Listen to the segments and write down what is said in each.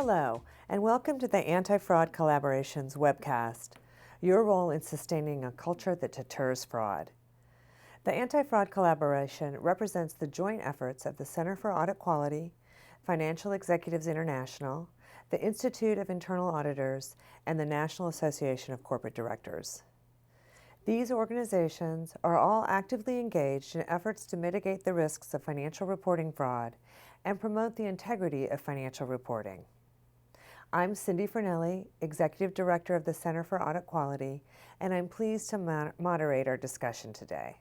Hello, and welcome to the Anti-Fraud Collaboration's webcast, your role in sustaining a culture that deters fraud. The Anti-Fraud Collaboration represents the joint efforts of the Center for Audit Quality, Financial Executives International, the Institute of Internal Auditors, and the National Association of Corporate Directors. These organizations are all actively engaged in efforts to mitigate the risks of financial reporting fraud and promote the integrity of financial reporting. I'm Cindy Fornelli, Executive Director of the Center for Audit Quality, and I'm pleased to moderate our discussion today.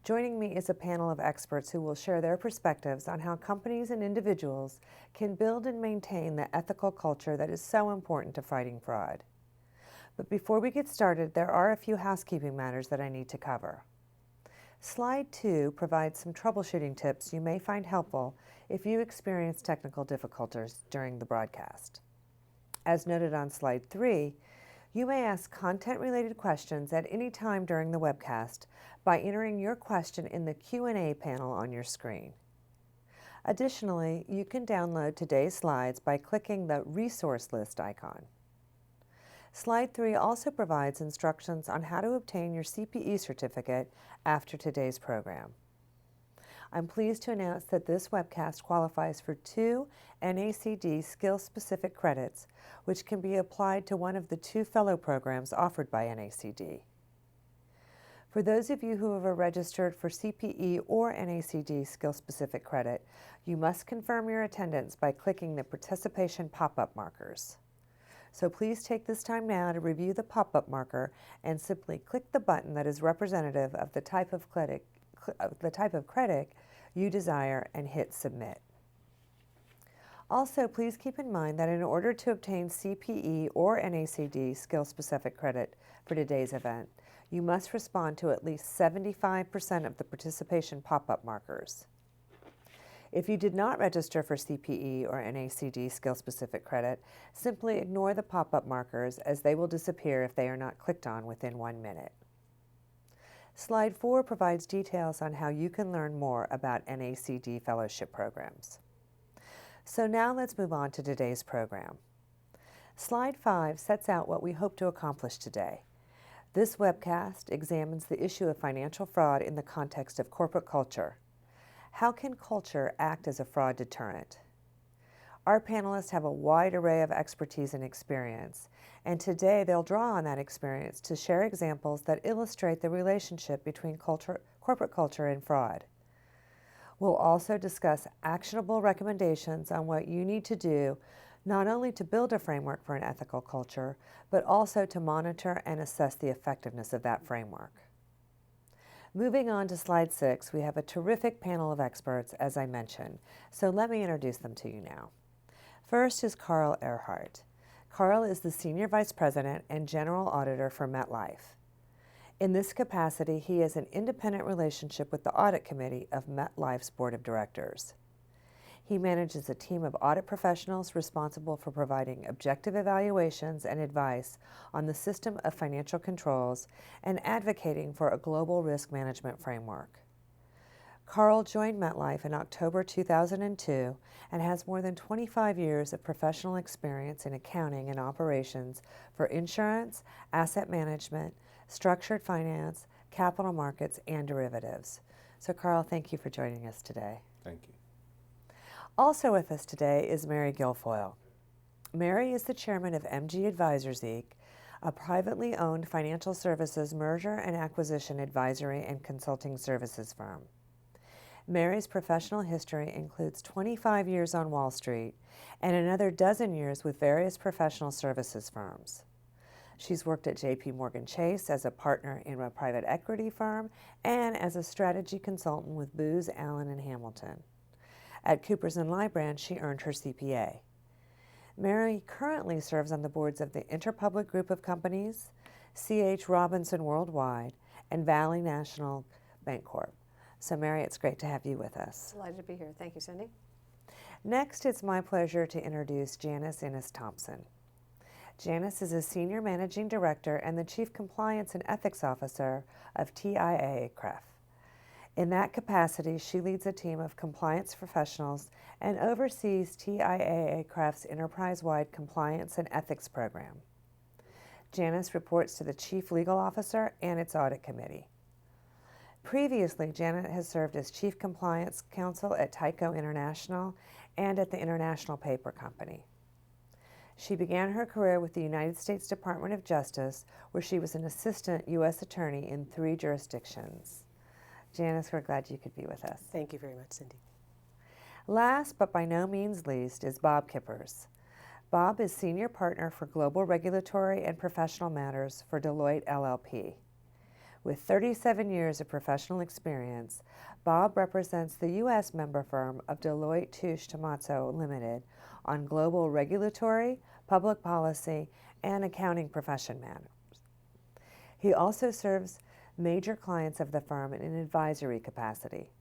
Joining me is a panel of experts who will share their perspectives on how companies and individuals can build and maintain the ethical culture that is so important to fighting fraud. But before we get started, there are a few housekeeping matters that I need to cover. Slide 2 provides some troubleshooting tips you may find helpful if you experience technical difficulties during the broadcast. As noted on Slide 3, you may ask content-related questions at any time during the webcast by entering your question in the Q&A panel on your screen. Additionally, you can download today's slides by clicking the Resource List icon. Slide 3 also provides instructions on how to obtain your CPE certificate after today's program. I'm pleased to announce that this webcast qualifies for 2 NACD skill-specific credits, which can be applied to one of the 2 fellow programs offered by NACD. For those of you who have registered for CPE or NACD skill-specific credit, you must confirm your attendance by clicking the participation pop-up markers. So please take this time now to review the pop-up marker and simply click the button that is representative of the type of credit you desire and hit submit. Also, please keep in mind that in order to obtain CPE or NACD skill-specific credit for today's event, you must respond to at least 75% of the participation pop-up markers. If you did not register for CPE or NACD skill-specific credit, simply ignore the pop-up markers as they will disappear if they are not clicked on within 1 minute. Slide 4 provides details on how you can learn more about NACD fellowship programs. So now let's move on to today's program. Slide 5 sets out what we hope to accomplish today. This webcast examines the issue of financial fraud in the context of corporate culture. How can culture act as a fraud deterrent? Our panelists have a wide array of expertise and experience, and today they'll draw on that experience to share examples that illustrate the relationship between corporate culture and fraud. We'll also discuss actionable recommendations on what you need to do not only to build a framework for an ethical culture, but also to monitor and assess the effectiveness of that framework. Moving on to Slide 6, we have a terrific panel of experts, as I mentioned, so let me introduce them to you now. First is Carl Ehrhardt. Carl is the Senior Vice President and General Auditor for MetLife. In this capacity, he has an independent relationship with the Audit Committee of MetLife's Board of Directors. He manages a team of audit professionals responsible for providing objective evaluations and advice on the system of financial controls and advocating for a global risk management framework. Carl joined MetLife in October 2002 and has more than 25 years of professional experience in accounting and operations for insurance, asset management, structured finance, capital markets, and derivatives. So Carl, thank you for joining us today. Thank you. Also with us today is Mary Guilfoyle. Mary is the chairman of MG Advisors Inc., a privately owned financial services merger and acquisition advisory and consulting services firm. Mary's professional history includes 25 years on Wall Street and another dozen years with various professional services firms. She's worked at J.P. Morgan Chase as a partner in a private equity firm and as a strategy consultant with Booz Allen and Hamilton. At Coopers & Lybrand, she earned her CPA. Mary currently serves on the boards of the Interpublic Group of Companies, C.H. Robinson Worldwide, and Valley National Bancorp. So Mary, it's great to have you with us. Delighted to be here. Thank you, Cindy. Next, it's my pleasure to introduce Janice Innes-Thompson. Janice is a Senior Managing Director and the Chief Compliance and Ethics Officer of TIAA-CREF. In that capacity, she leads a team of compliance professionals and oversees TIAA Craft's enterprise-wide compliance and ethics program. Janice reports to the Chief Legal Officer and its Audit Committee. Previously, Janet has served as Chief Compliance Counsel at Tyco International and at the International Paper Company. She began her career with the United States Department of Justice, where she was an assistant U.S. attorney in 3 jurisdictions. Janice, we're glad you could be with us. Thank you very much, Cindy. Last, but by no means least, is Bob Kippers. Bob is Senior Partner for Global Regulatory and Professional Matters for Deloitte LLP. With 37 years of professional experience, Bob represents the U.S. member firm of Deloitte Touche Tohmatsu Limited on global regulatory, public policy, and accounting profession matters. He also serves major clients of the firm in an advisory capacity.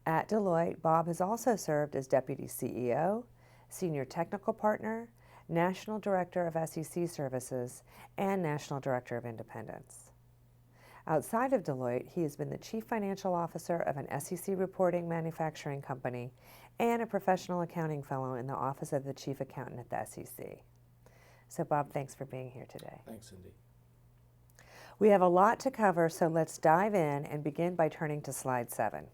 At Deloitte, Bob has also served as Deputy CEO, Senior Technical Partner, National Director of SEC Services, and National Director of Independence. Outside of Deloitte, he has been the Chief Financial Officer of an SEC reporting manufacturing company and a professional accounting fellow in the Office of the Chief Accountant at the SEC. So Bob, thanks for being here today. Thanks, Cindy. We have a lot to cover, so let's dive in and begin by turning to slide 7.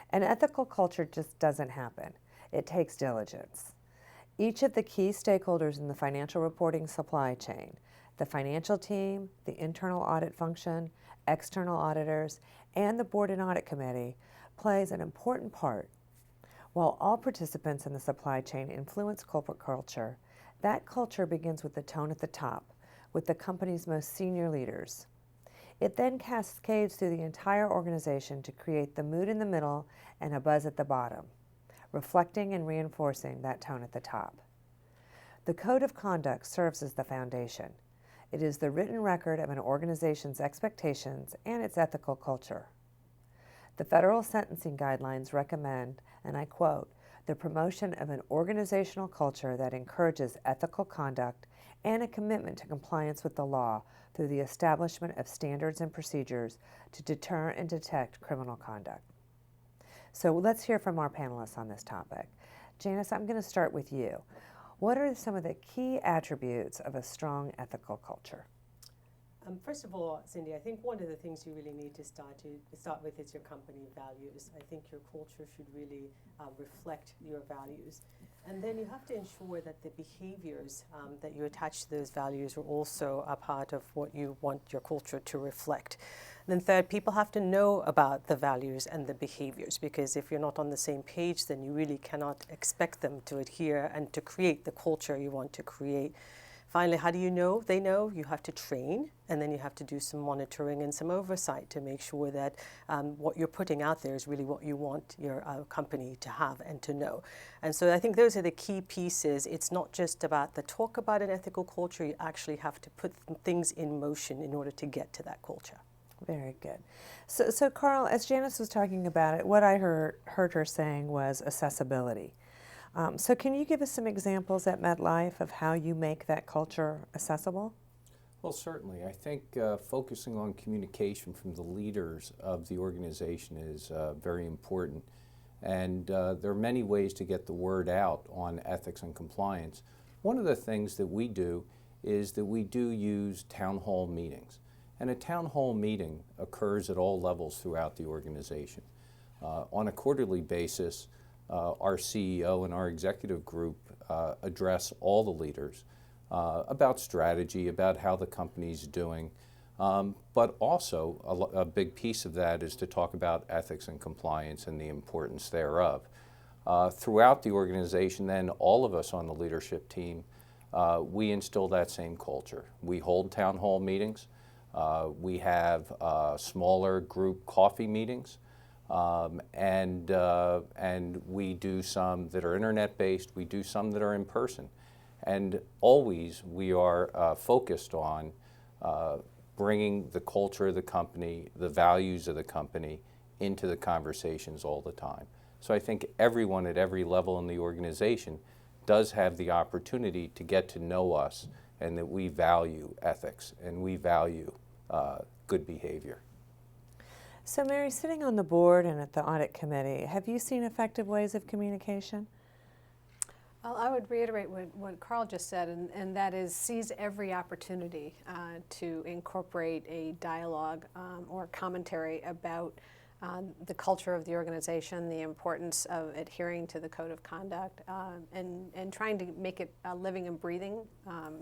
An ethical culture just doesn't happen. It takes diligence. Each of the key stakeholders in the financial reporting supply chain, the financial team, the internal audit function, external auditors, and the board and audit committee, plays an important part. While all participants in the supply chain influence corporate culture, that culture begins with the tone at the top, with the company's most senior leaders. It then cascades through the entire organization to create the mood in the middle and a buzz at the bottom, reflecting and reinforcing that tone at the top. The code of conduct serves as the foundation. It is the written record of an organization's expectations and its ethical culture. The federal sentencing guidelines recommend, and I quote, the promotion of an organizational culture that encourages ethical conduct and a commitment to compliance with the law through the establishment of standards and procedures to deter and detect criminal conduct. So let's hear from our panelists on this topic. Janice, I'm going to start with you. What are some of the key attributes of a strong ethical culture? First of all, Cindy, I think one of the things you really need to start with is your company values. I think your culture should really reflect your values. And then you have to ensure that the behaviors that you attach to those values are also a part of what you want your culture to reflect. And then third, people have to know about the values and the behaviors, because if you're not on the same page, then you really cannot expect them to adhere and to create the culture you want to create. Finally, how do you know they know? You have to train, and then you have to do some monitoring and some oversight to make sure that what you're putting out there is really what you want your company to have and to know. And so I think those are the key pieces. It's not just about the talk about an ethical culture. You actually have to put things in motion in order to get to that culture. Very good. So Carl, as Janice was talking about it, what I heard her saying was accessibility. So can you give us some examples at MetLife of how you make that culture accessible? Well, certainly. I think focusing on communication from the leaders of the organization is very important. And there are many ways to get the word out on ethics and compliance. One of the things that we do is that we do use town hall meetings. And a town hall meeting occurs at all levels throughout the organization. On a quarterly basis, our CEO and our executive group address all the leaders about strategy, about how the company's doing, but also a big piece of that is to talk about ethics and compliance and the importance thereof. Throughout the organization, then, all of us on the leadership team, we instill that same culture. We hold town hall meetings. We have smaller group coffee meetings. And we do some that are internet-based, we do some that are in person. And always we are focused on bringing the culture of the company, the values of the company into the conversations all the time. So I think everyone at every level in the organization does have the opportunity to get to know us, and that we value ethics and we value good behavior. So Mary, sitting on the board and at the audit committee, have you seen effective ways of communication? Well, I would reiterate what Carl just said, and that is seize every opportunity to incorporate a dialogue or commentary about the culture of the organization, the importance of adhering to the code of conduct, and trying to make it a living and breathing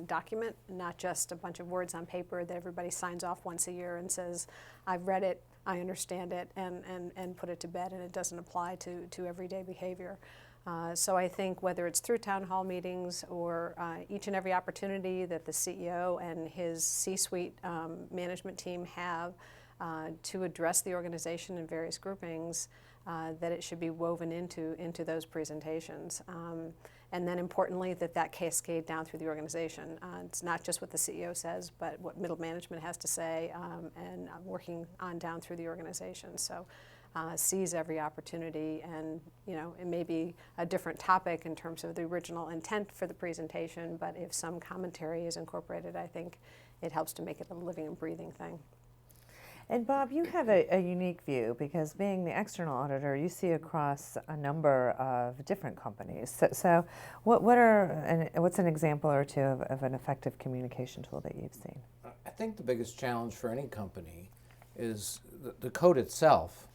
document, not just a bunch of words on paper that everybody signs off once a year and says, I've read it, I understand it, and put it to bed, and it doesn't apply to everyday behavior. So I think whether it's through town hall meetings or each and every opportunity that the CEO and his C-suite management team have to address the organization in various groupings, that it should be woven into those presentations. And then importantly, that cascade down through the organization. It's not just what the CEO says, but what middle management has to say, and working on down through the organization. So seize every opportunity, and it may be a different topic in terms of the original intent for the presentation, but if some commentary is incorporated, I think it helps to make it a living and breathing thing. And Bob, you have a unique view because being the external auditor, you see across a number of different companies. So what's an example or two of an effective communication tool that you've seen? I think the biggest challenge for any company is the code itself.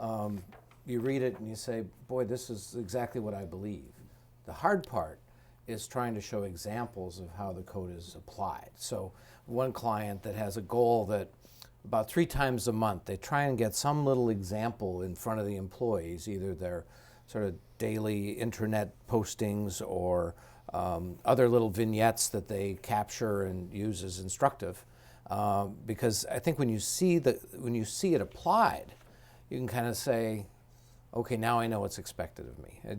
You read it and you say, boy, this is exactly what I believe. The hard part is trying to show examples of how the code is applied. So one client that has a goal that about 3 times a month, they try and get some little example in front of the employees, either their sort of daily intranet postings or other little vignettes that they capture and use as instructive. Because I think when you see it applied, you can kind of say, okay, now I know what's expected of me. I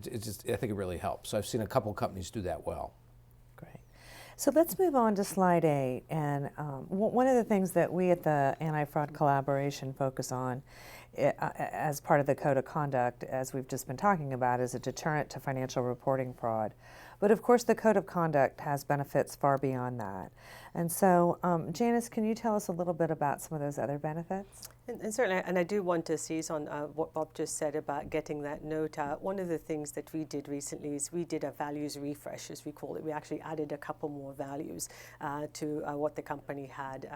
think it really helps. So I've seen a couple companies do that well. Great. So let's move on to slide 8. And one of the things that we at the Anti-Fraud Collaboration focus on as part of the Code of Conduct, as we've just been talking about, is a deterrent to financial reporting fraud. But of course, the Code of Conduct has benefits far beyond that. And so, Janice, can you tell us a little bit about some of those other benefits? And certainly, and I do want to seize on what Bob just said about getting that note out. One of the things that we did recently is we did a values refresh, as we call it. We actually added a couple more values to what the company had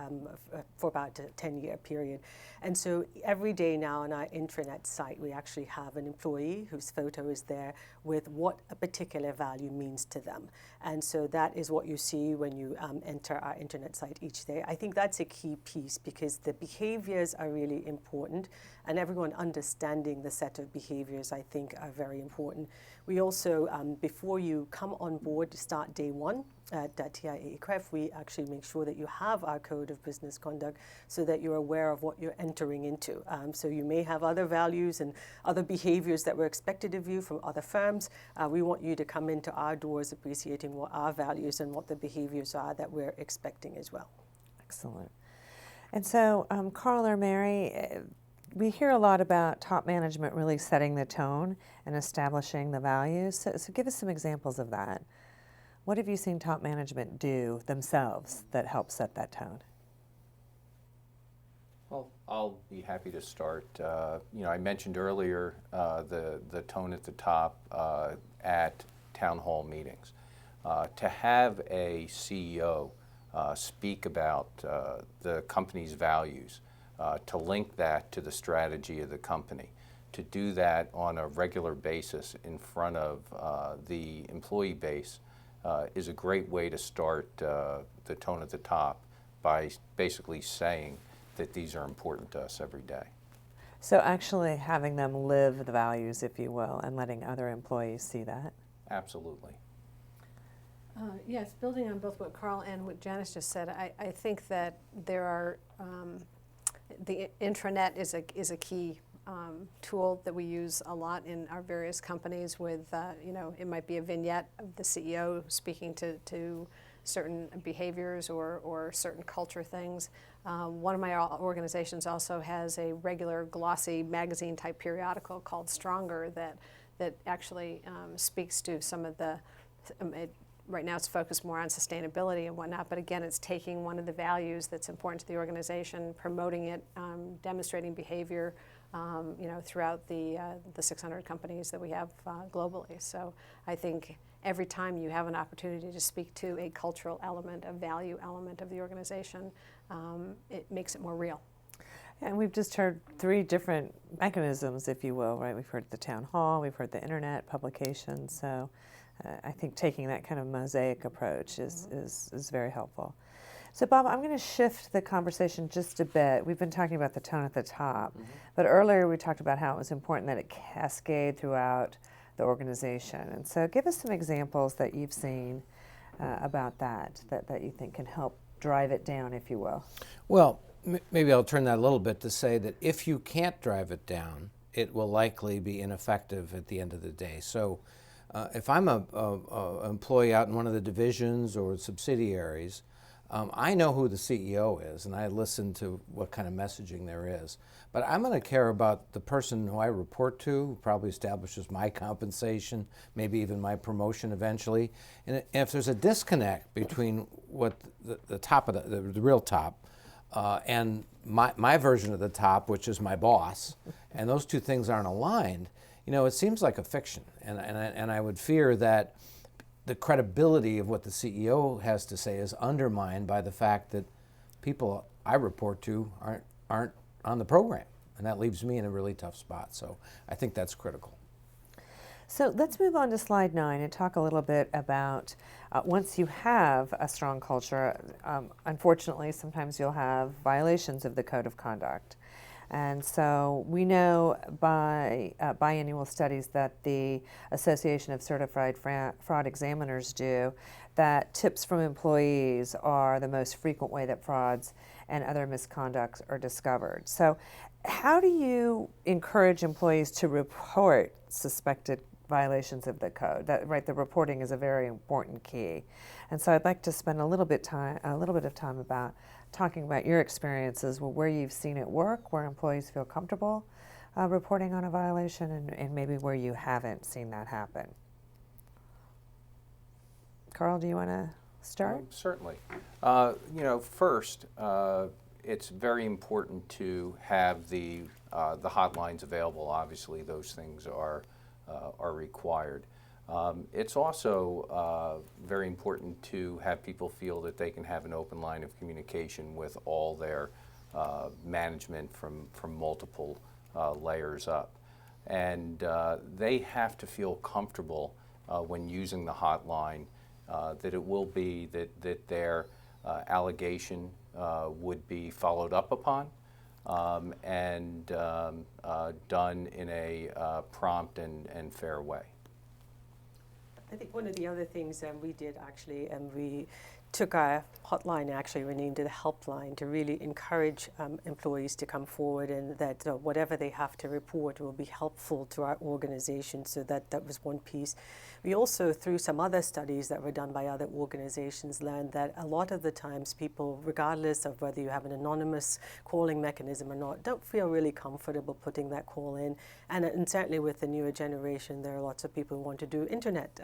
for about a 10-year period. And so every day now on our intranet site, we actually have an employee whose photo is there with what a particular value means to them. And so that is what you see when you enter our internet site each day. I think that's a key piece because the behaviors are really important, and everyone understanding the set of behaviors, I think, are very important. We also, before you come on board to start day 1 at TIAA-CREF, we actually make sure that you have our Code of Business Conduct so that you're aware of what you're entering into. So you may have other values and other behaviors that were expected of you from other firms. We want you to come into our doors appreciating what our values and what the behaviors are that we're expecting as well. Excellent. And so, Carl or Mary, we hear a lot about top management really setting the tone and establishing the values. So give us some examples of that. What have you seen top management do themselves that help set that tone? Well, I'll be happy to start. I mentioned earlier the tone at the top at town hall meetings. To have a CEO speak about the company's values, to link that to the strategy of the company, to do that on a regular basis in front of the employee base is a great way to start the tone at the top by basically saying that these are important to us every day. So actually having them live the values, if you will, and letting other employees see that. Absolutely. Yes, building on both what Carl and what Janice just said, I think that there are, the intranet is a key tool that we use a lot in our various companies with, it might be a vignette of the CEO speaking to certain behaviors or certain culture things. One of my organizations also has a regular glossy magazine type periodical called Stronger that actually speaks to some of the right now it's focused more on sustainability and whatnot, but again, it's taking one of the values that's important to the organization, promoting it, demonstrating behavior, throughout the 600 companies that we have globally. So I think every time you have an opportunity to speak to a cultural element, a value element of the organization, it makes it more real. And we've just heard 3 different mechanisms, if you will, right? We've heard the town hall, we've heard the internet, publications. So I think taking that kind of mosaic approach is very helpful. So Bob, I'm going to shift the conversation just a bit. We've been talking about the tone at the top, but earlier we talked about how it was important that it cascade throughout the organization. And so give us some examples that you've seen about that you think can help drive it down, if you will. Well, maybe I'll turn that a little bit to say that if you can't drive it down, it will likely be ineffective at the end of the day. So if I'm an employee out in one of the divisions or subsidiaries, I know who the CEO is, and I listen to what kind of messaging there is. But I'm going to care about the person who I report to, who probably establishes my compensation, maybe even my promotion eventually. And if there's a disconnect between what the top of the real top and my version of the top, which is my boss, and those two things aren't aligned, it seems like a fiction. And I would fear that the credibility of what the CEO has to say is undermined by the fact that people I report to aren't on the program, and that leaves me in a really tough spot. So I think that's critical. So let's move on to slide 9 and talk a little bit about once you have a strong culture, unfortunately, sometimes you'll have violations of the code of conduct. And so we know by biannual studies that the Association of Certified Fraud Examiners do that tips from employees are the most frequent way that frauds and other misconducts are discovered. So how do you encourage employees to report suspected violations of the code? The reporting is a very important key. And so I'd like to spend a little bit of time about talking about your experiences, where you've seen it work, where employees feel comfortable reporting on a violation, and maybe where you haven't seen that happen. Carl, do you want to start? Certainly. First, it's very important to have the hotlines available. Obviously, those things are required. It's also very important to have people feel that they can have an open line of communication with all their management from multiple layers up. And they have to feel comfortable when using the hotline that it will be that their allegation would be followed up upon and done in a prompt and fair way. I think one of the other things we did actually, we took our hotline, actually renamed it a helpline, to really encourage employees to come forward, and that whatever they have to report will be helpful to our organization. So that was one piece. We also, through some other studies that were done by other organizations, learned that a lot of the times people, regardless of whether you have an anonymous calling mechanism or not, don't feel really comfortable putting that call in. And certainly with the newer generation, there are lots of people who want to do internet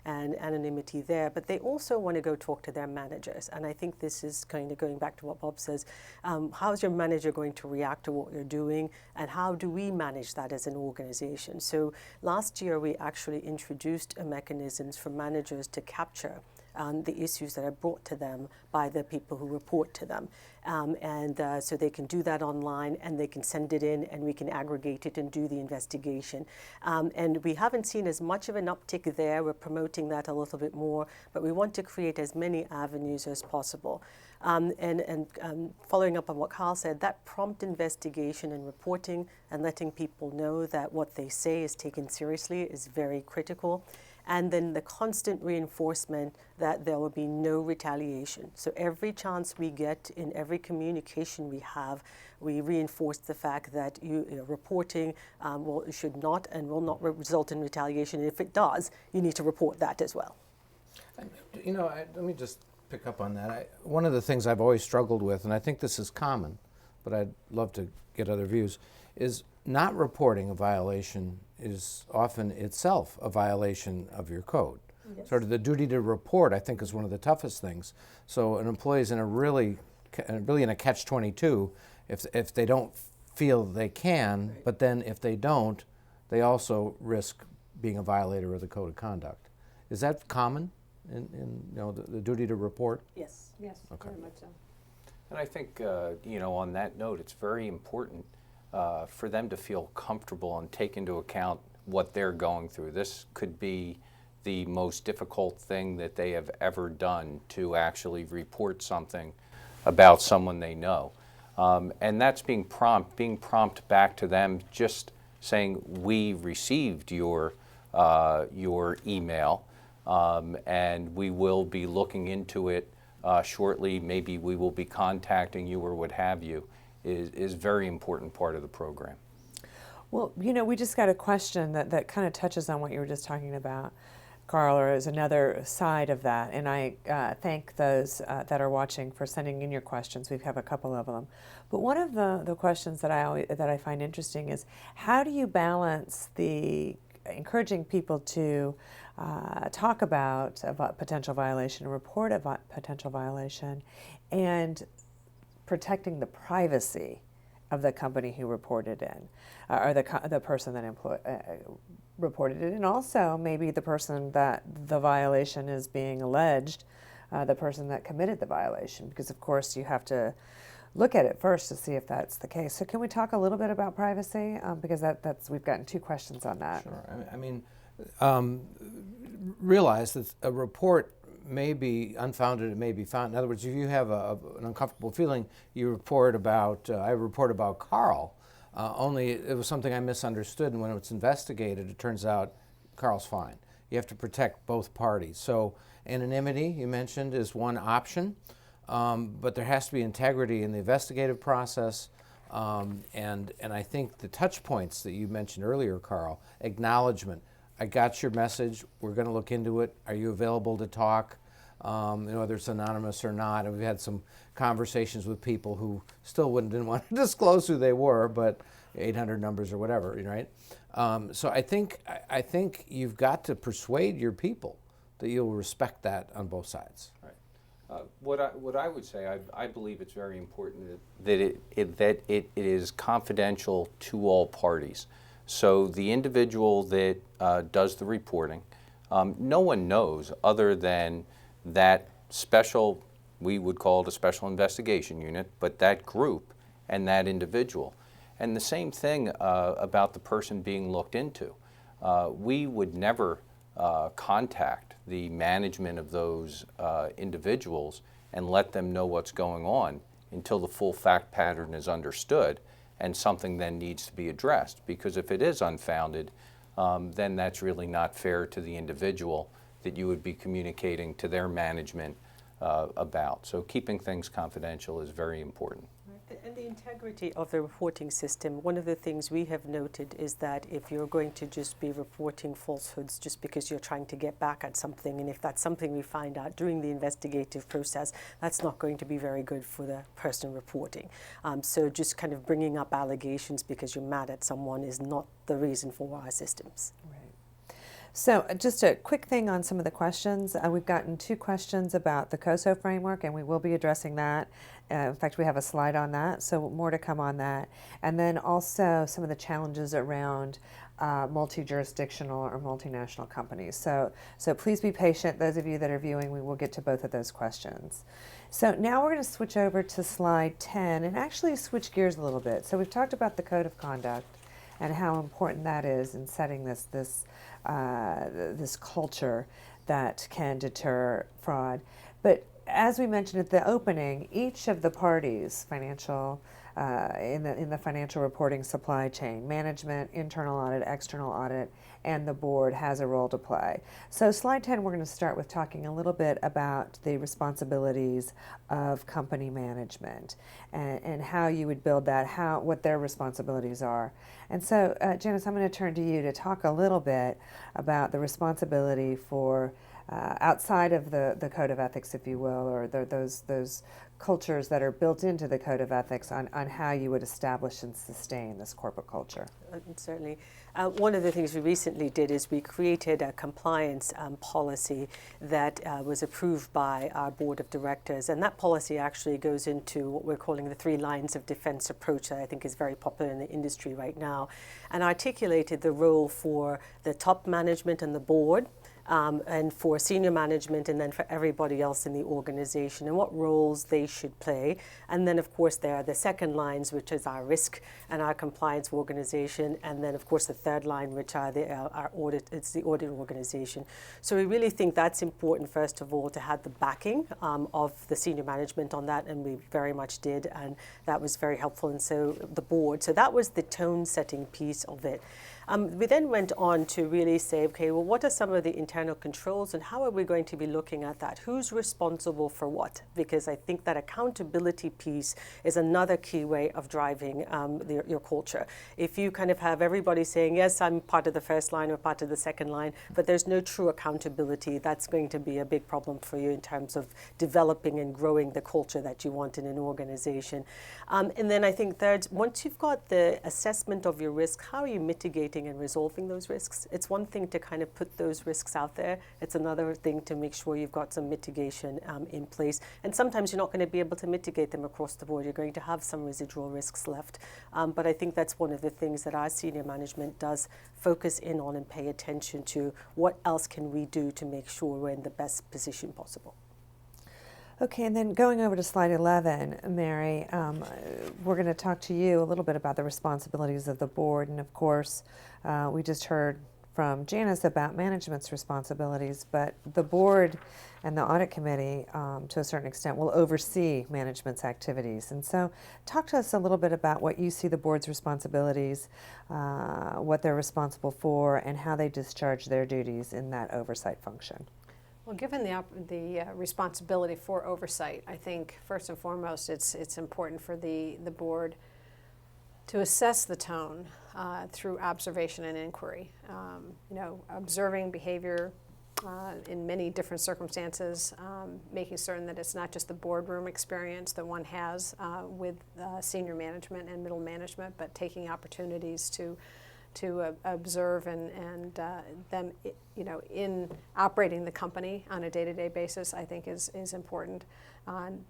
and anonymity there, but they also want to go talk to their managers. And I think this is kind of going back to what Bob says. How's your manager going to react to what you're doing, and how do we manage that as an organization? So last year we actually introduced mechanisms for managers to capture the issues that are brought to them by the people who report to them. So they can do that online, and they can send it in, and we can aggregate it and do the investigation. And we haven't seen as much of an uptick there. We're promoting that a little bit more, but we want to create as many avenues as possible. Following up on what Carl said, that prompt investigation and reporting and letting people know that what they say is taken seriously is very critical. And then the constant reinforcement that there will be no retaliation. So every chance we get in every communication we have, we reinforce the fact that reporting should not and will not result in retaliation. And if it does, you need to report that as well. Let me just pick up on that. One of the things I've always struggled with, and I think this is common, but I'd love to get other views, is not reporting a violation is often itself a violation of your code. Yes. Sort of the duty to report, I think, is one of the toughest things. So an employee is in a catch-22 if they don't feel they can, Right. but then if they don't, they also risk being a violator of the code of conduct. Is that common in the duty to report? Yes. Yes, Okay. very much so. And I think, on that note, it's very important for them to feel comfortable and take into account what they're going through. This could be the most difficult thing that they have ever done, to actually report something about someone they know. And that's being prompt back to them, just saying, we received your email, and we will be looking into it shortly. Maybe we will be contacting you or what have you, is very important part of the program. Well, we just got a question that kind of touches on what you were just talking about, Carl, or is another side of that. And I thank those that are watching for sending in your questions. We have a couple of them. But one of the questions that I find interesting is, how do you balance the encouraging people to talk about a potential violation, report a potential violation, and protecting the privacy of the company who reported in, or the person that reported it, and also maybe the person that the violation is being alleged, the person that committed the violation, because of course you have to look at it first to see if that's the case. So can we talk a little bit about privacy? Because we've gotten two questions on that. Sure. I mean, realize that a report may be unfounded, it may be found. In other words, if you have an uncomfortable feeling, you report about, I report about Carl, only it was something I misunderstood, and when it's investigated, it turns out Carl's fine. You have to protect both parties. So anonymity, you mentioned, is one option, but there has to be integrity in the investigative process, and I think the touch points that you mentioned earlier, Carl, acknowledgement. I got your message. We're going to look into it. Are you available to talk? Whether it's anonymous or not. And we've had some conversations with people who still didn't want to disclose who they were, but 800 numbers or whatever, right? So I think you've got to persuade your people that you'll respect that on both sides. Right. What I would say, I believe it's very important that it is confidential to all parties. So the individual that does the reporting, no one knows other than that special, we would call it a special investigation unit, but that group and that individual. And the same thing about the person being looked into. We would never contact the management of those individuals and let them know what's going on until the full fact pattern is understood and something then needs to be addressed. Because if it is unfounded, then that's really not fair to the individual that you would be communicating to their management about. So keeping things confidential is very important. And the integrity of the reporting system, one of the things we have noted is that if you're going to just be reporting falsehoods just because you're trying to get back at something, and if that's something we find out during the investigative process, that's not going to be very good for the person reporting. So just kind of bringing up allegations because you're mad at someone is not the reason for our systems. Right. So just a quick thing on some of the questions. We've gotten two questions about the COSO framework, and we will be addressing that. In fact, we have a slide on that, so more to come on that. And then also some of the challenges around multi-jurisdictional or multinational companies. So please be patient, those of you that are viewing. We will get to both of those questions. So now we're going to switch over to slide 10 and actually switch gears a little bit. So we've talked about the code of conduct and how important that is in setting this culture that can deter fraud. But as we mentioned at the opening, each of the parties, financial, in the financial reporting supply chain, management, internal audit, external audit, and the board has a role to play. So slide 10, we're going to start with talking a little bit about the responsibilities of company management and how you would build that, what their responsibilities are. And so, Janice, I'm going to turn to you to talk a little bit about the responsibility for outside of the code of ethics, if you will, or those cultures that are built into the Code of Ethics on how you would establish and sustain this corporate culture. Certainly. One of the things we recently did is we created a compliance policy that was approved by our board of directors, and that policy actually goes into what we're calling the 3 lines of defense approach that I think is very popular in the industry right now, and articulated the role for the top management and the board, and for senior management, and then for everybody else in the organization, and what roles they should play. And then, of course, there are the second lines, which is our risk and our compliance organization, and then, of course, the third line, which are our audit. It's the audit organization. So we really think that's important, first of all, to have the backing of the senior management on that, and we very much did, and that was very helpful. And so the board. So that was the tone-setting piece of it. We then went on to really say, okay, well, what are some of the internal controls and how are we going to be looking at that? Who's responsible for what? Because I think that accountability piece is another key way of driving your culture. If you kind of have everybody saying, yes, I'm part of the first line or part of the second line, but there's no true accountability, that's going to be a big problem for you in terms of developing and growing the culture that you want in an organization. And then I think third, once you've got the assessment of your risk, how are you mitigating and resolving those risks? It's one thing to kind of put those risks out there. It's another thing to make sure you've got some mitigation in place. And sometimes you're not going to be able to mitigate them across the board. You're going to have some residual risks left. But I think that's one of the things that our senior management does focus in on and pay attention to. What else can we do to make sure we're in the best position possible? Okay, and then going over to slide 11, Mary, we're going to talk to you a little bit about the responsibilities of the board. And of course, we just heard from Janice about management's responsibilities, but the board and the audit committee, to a certain extent, will oversee management's activities. And so talk to us a little bit about what you see the board's responsibilities, what they're responsible for, and how they discharge their duties in that oversight function. Well, given the responsibility for oversight, I think first and foremost it's important for the board to assess the tone through observation and inquiry. Observing behavior in many different circumstances, making certain that it's not just the boardroom experience that one has with senior management and middle management, but taking opportunities to observe and them, in operating the company on a day-to-day basis, I think is important.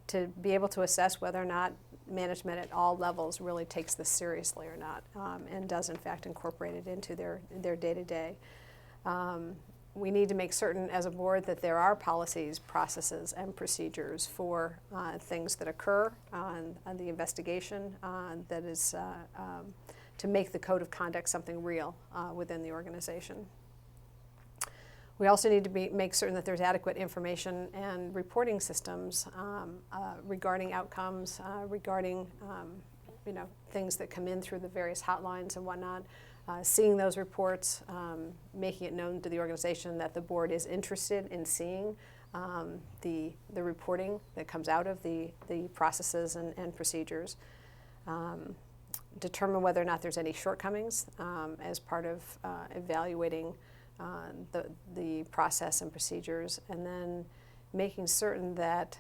To be able to assess whether or not management at all levels really takes this seriously or not, and does in fact incorporate it into their day-to-day. We need to make certain as a board that there are policies, processes, and procedures for things that occur on the investigation that is to make the code of conduct something real within the organization. We also need to make certain that there's adequate information and reporting systems regarding outcomes, regarding things that come in through the various hotlines and whatnot. Seeing those reports, making it known to the organization that the board is interested in seeing the reporting that comes out of the processes and procedures. Determine whether or not there's any shortcomings as part of evaluating the process and procedures, and then making certain that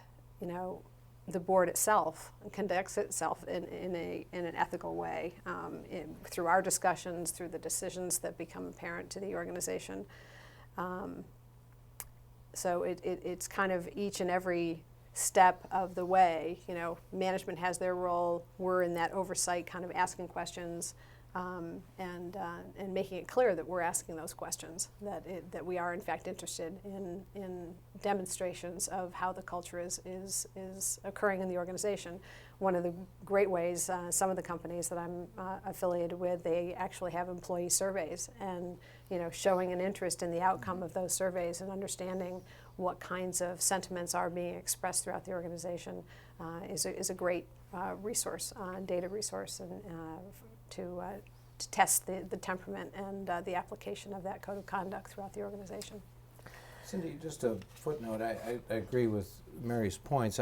the board itself conducts itself in an ethical way through our discussions, through the decisions that become apparent to the organization. So it's kind of each and every step of the way. Management has their role. We're in that oversight, kind of asking questions, and making it clear that we're asking those questions, that we are in fact interested in demonstrations of how the culture is occurring in the organization. One of the great ways, some of the companies that I'm affiliated with, they actually have employee surveys, and showing an interest in the outcome of those surveys and understanding what kinds of sentiments are being expressed throughout the organization is a great resource, data resource, and to test the temperament and the application of that code of conduct throughout the organization. Cindy, just a footnote. I agree with Mary's points.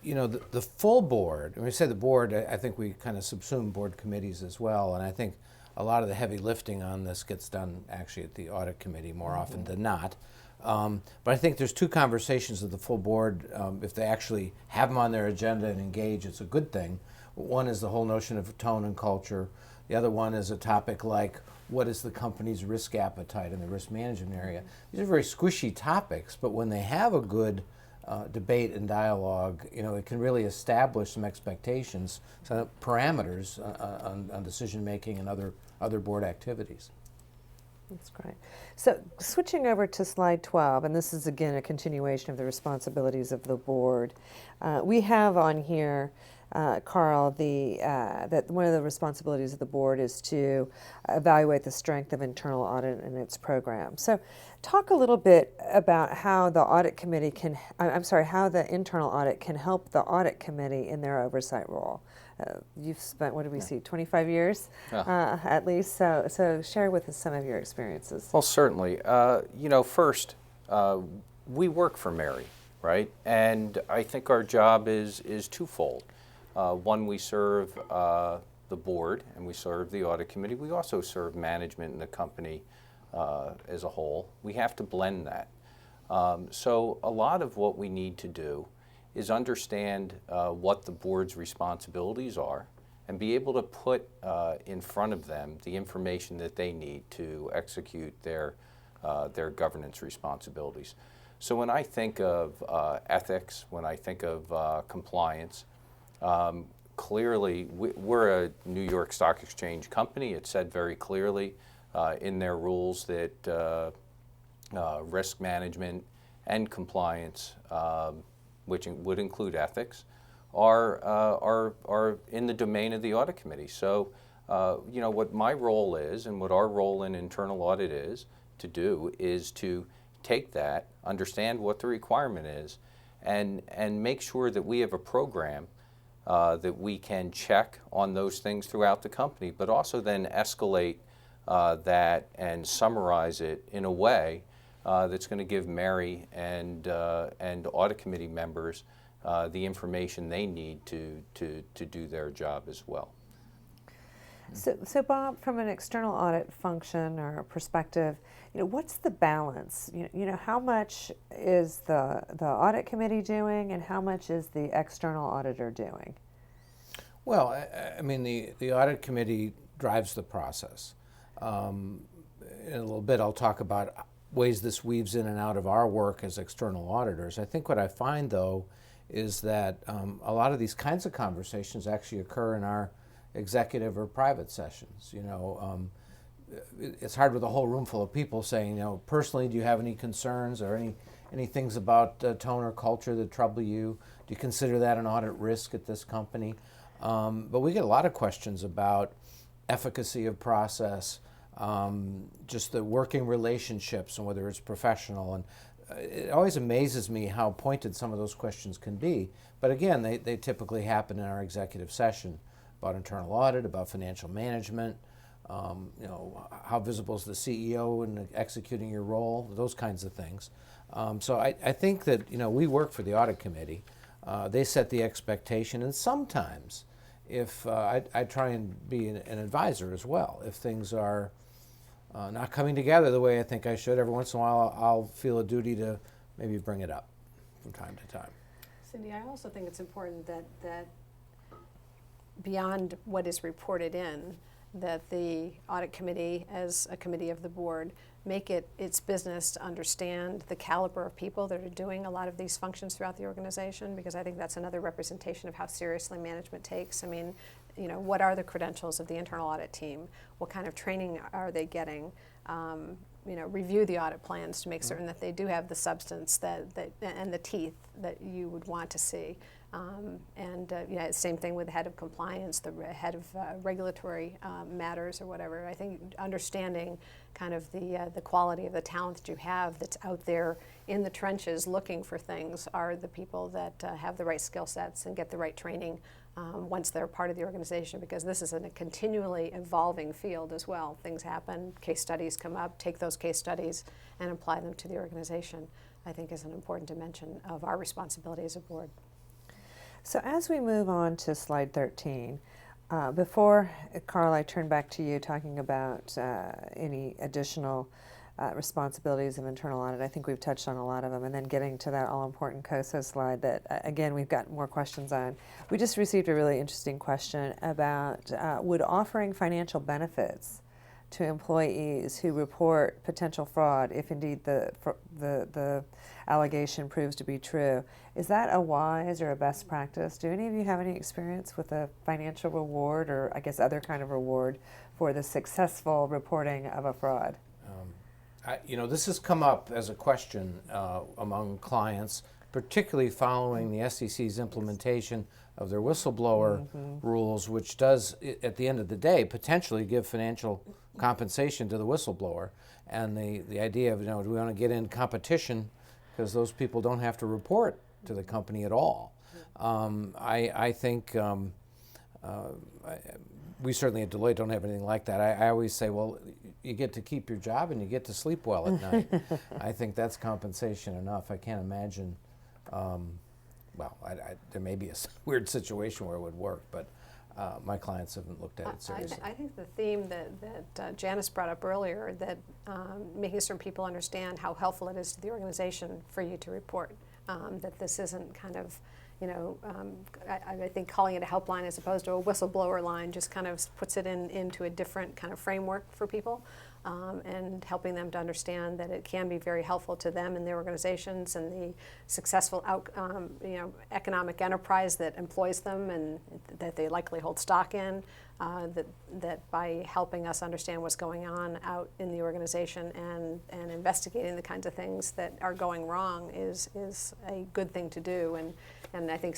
The full board, when we say the board, I think we kind of subsume board committees as well, and I think a lot of the heavy lifting on this gets done actually at the audit committee more often than not. But I think there's two conversations that the full board, if they actually have them on their agenda and engage, it's a good thing. One is the whole notion of tone and culture. The other one is a topic like, what is the company's risk appetite in the risk management area? These are very squishy topics, but when they have a good debate and dialogue, it can really establish some expectations, some parameters on decision making and other board activities. That's great. So switching over to slide 12, and this is again a continuation of the responsibilities of the board. We have on here, Carl, that one of the responsibilities of the board is to evaluate the strength of internal audit and its program. So talk a little bit about how the audit committee how the internal audit can help the audit committee in their oversight role. You've spent, what did we see, 25 years at least, so share with us some of your experiences. Well, certainly. First, we work for Mary, right? And I think our job is twofold. One, we serve the board and we serve the audit committee. We also serve management and the company as a whole. We have to blend that. So a lot of what we need to do is understand what the board's responsibilities are and be able to put in front of them the information that they need to execute their governance responsibilities. So when I think of ethics, when I think of compliance, clearly we're a New York Stock Exchange company. It's said very clearly in their rules that risk management and compliance, which would include ethics, are in the domain of the audit committee. So, what my role is and what our role in internal audit is to take that, understand what the requirement is, and make sure that we have a program that we can check on those things throughout the company, but also then escalate that and summarize it in a way that's going to give Mary and audit committee members the information they need to do their job as well. So Bob, from an external audit function or perspective, what's the balance? How much is the audit committee doing, and how much is the external auditor doing? Well, I mean, the audit committee drives the process. In a little bit, I'll talk about ways this weaves in and out of our work as external auditors. I think what I find, though, is that a lot of these kinds of conversations actually occur in our executive or private sessions. It's hard with a whole room full of people saying, personally, do you have any concerns or any things about tone or culture that trouble you? Do you consider that an audit risk at this company? But we get a lot of questions about efficacy of process, just the working relationships and whether it's professional. And it always amazes me how pointed some of those questions can be. But again, they typically happen in our executive session about internal audit, about financial management, how visible is the CEO in executing your role, those kinds of things. So I think that we work for the audit committee. They set the expectation, and sometimes if I try and be an advisor as well. If things are not coming together the way I think I should, every once in a while I'll feel a duty to maybe bring it up from time to time. Cindy, I also think it's important that beyond what is reported in, that the audit committee, as a committee of the board, make it its business to understand the caliber of people that are doing a lot of these functions throughout the organization, because I think that's another representation of how seriously management takes. I mean, what are the credentials of the internal audit team? What kind of training are they getting? Review the audit plans to make certain that they do have the substance and the teeth that you would want to see. Same thing with the head of compliance, the head of regulatory matters or whatever. I think understanding kind of the quality of the talent that you have that's out there in the trenches looking for things are the people that have the right skill sets and get the right training once they're part of the organization, because this is a continually evolving field as well. Things happen, case studies come up, take those case studies and apply them to the organization, I think is an important dimension of our responsibility as a board. So as we move on to slide 13, before, Carl, I turn back to you talking about any additional responsibilities of internal audit. I think we've touched on a lot of them. And then getting to that all-important COSO slide that, again, we've got more questions on. We just received a really interesting question about would offering financial benefits to employees who report potential fraud, if indeed the allegation proves to be true, is that a wise or a best practice? Do any of you have any experience with a financial reward, or I guess other kind of reward, for the successful reporting of a fraud? This has come up as a question among clients, particularly following the SEC's implementation of their whistleblower rules, which does, at the end of the day, potentially give financial compensation to the whistleblower. And the idea of, do we want to get in competition because those people don't have to report to the company at all? I think we certainly at Deloitte don't have anything like that. I always say, well, you get to keep your job and you get to sleep well at night. I think that's compensation enough. I can't imagine, there may be a weird situation where it would work, but my clients haven't looked at it seriously. I think the theme that Janice brought up earlier, that making certain people understand how helpful it is to the organization for you to report, that this isn't kind of, I think calling it a helpline as opposed to a whistleblower line just kind of puts it into a different kind of framework for people, and helping them to understand that it can be very helpful to them and their organizations and the successful economic enterprise that employs them and that they likely hold stock in, that by helping us understand what's going on out in the organization and investigating the kinds of things that are going wrong is a good thing to do. And I think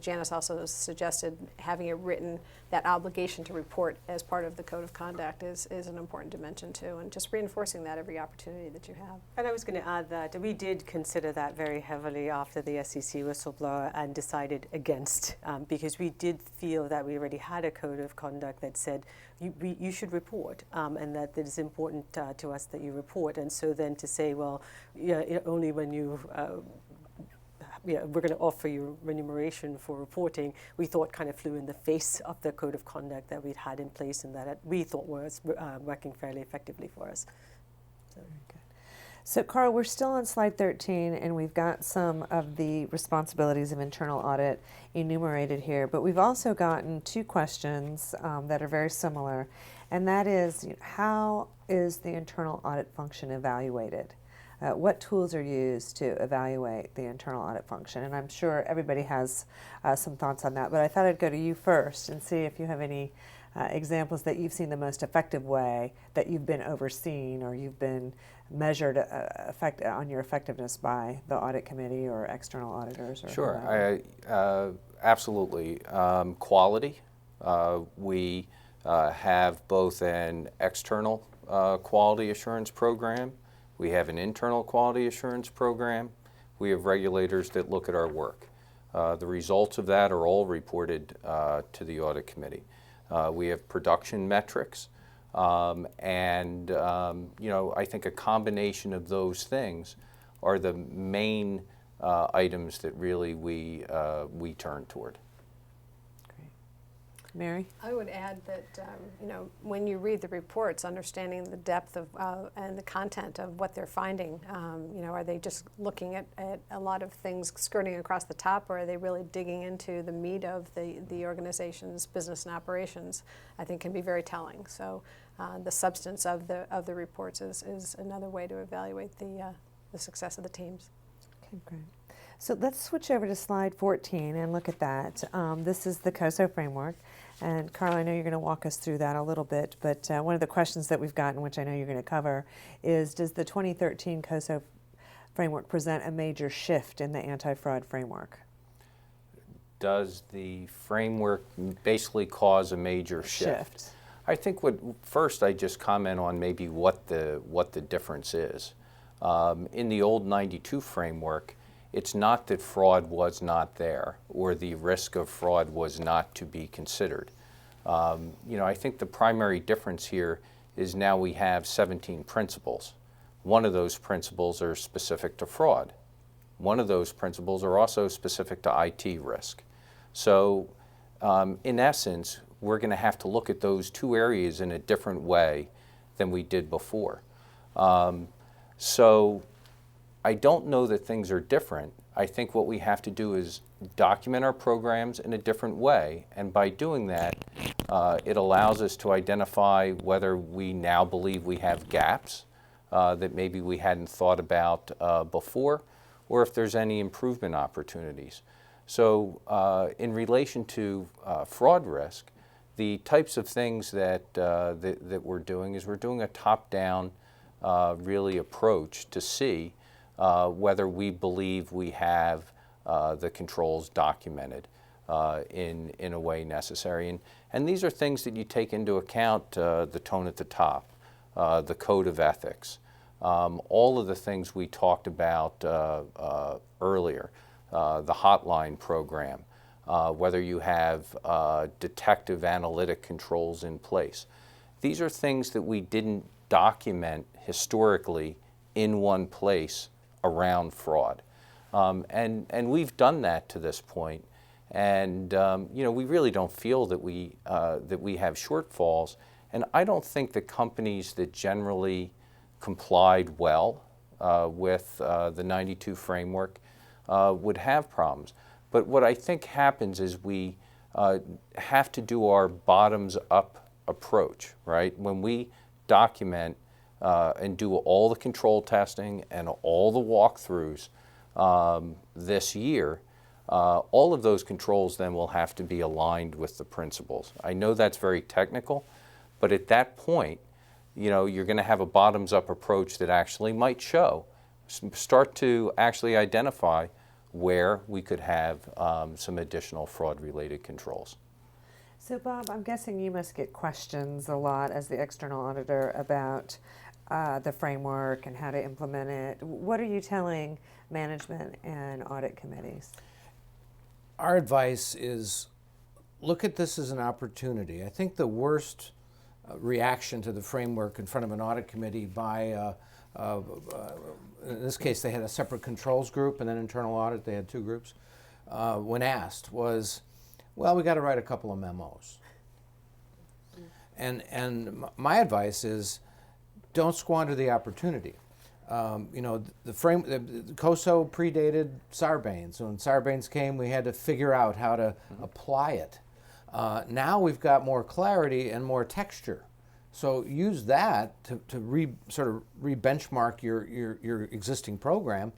Janice also suggested having it written, that obligation to report as part of the code of conduct is an important dimension too, and just reinforcing that every opportunity that you have. And I was going to add that we did consider that very heavily after the SEC whistleblower and decided against, because we did feel that we already had a code of conduct that said you should report, and that it is important to us that you report. And so then to say, well, only when you we're going to offer you remuneration for reporting, we thought kind of flew in the face of the code of conduct that we'd had in place and that we thought was working fairly effectively for us. So, Carl, we're still on slide 13, and we've got some of the responsibilities of internal audit enumerated here, but we've also gotten two questions that are very similar, and that is, how is the internal audit function evaluated? What tools are used to evaluate the internal audit function? And I'm sure everybody has some thoughts on that, but I thought I'd go to you first and see if you have any examples that you've seen the most effective way that you've been overseen or you've been measured on your effectiveness by the audit committee or external auditors. Or sure, absolutely. Quality. We have both an external quality assurance program. We have an internal quality assurance program. We have regulators that look at our work. The results of that are all reported to the audit committee. We have production metrics, and I think a combination of those things are the main items that really we turn toward. Mary? I would add that when you read the reports, understanding the depth of and the content of what they're finding, are they just looking at a lot of things skirting across the top, or are they really digging into the meat of the organization's business and operations? I think can be very telling. So the substance of the reports is another way to evaluate the success of the teams. Okay, great. So let's switch over to slide 14 and look at that. This is the COSO framework. And Carl, I know you're going to walk us through that a little bit, but one of the questions that we've gotten, which I know you're going to cover, is does the 2013 COSO framework present a major shift in the anti-fraud framework? Does the framework basically cause a major shift? I think first I just comment on maybe what the difference is. In the old 92 framework, it's not that fraud was not there or the risk of fraud was not to be considered. I think the primary difference here is now we have 17 principles. One of those principles are specific to fraud. One of those principles are also specific to IT risk. So in essence, we're going to have to look at those two areas in a different way than we did before. So I don't know that things are different. I think what we have to do is document our programs in a different way, and by doing that, it allows us to identify whether we now believe we have gaps that maybe we hadn't thought about before, or if there's any improvement opportunities. So in relation to fraud risk, the types of things that we're doing is we're doing a top-down really approach to see whether we believe we have the controls documented in a way necessary. And these are things that you take into account, the tone at the top, the code of ethics, all of the things we talked about earlier, the hotline program, whether you have detective analytic controls in place. These are things that we didn't document historically in one place around fraud. And we've done that to this point. And we really don't feel that we have shortfalls. And I don't think the companies that generally complied well with the 92 framework would have problems. But what I think happens is we have to do our bottoms-up approach, right? When we document and do all the control testing and all the walkthroughs this year, all of those controls then will have to be aligned with the principles. I know that's very technical, but at that point, you're going to have a bottoms-up approach that actually might start to actually identify where we could have some additional fraud-related controls. So Bob, I'm guessing you must get questions a lot as the external auditor about the framework and how to implement it. What are you telling management and audit committees? Our advice is look at this as an opportunity. I think the worst reaction to the framework in front of an audit committee by, in this case, they had a separate controls group and then internal audit, they had two groups, when asked was, well, we got to write a couple of memos. And my advice is don't squander the opportunity. The COSO predated Sarbanes. So when Sarbanes came, we had to figure out how to apply it. Now we've got more clarity and more texture. So use that to sort of re-benchmark your existing program,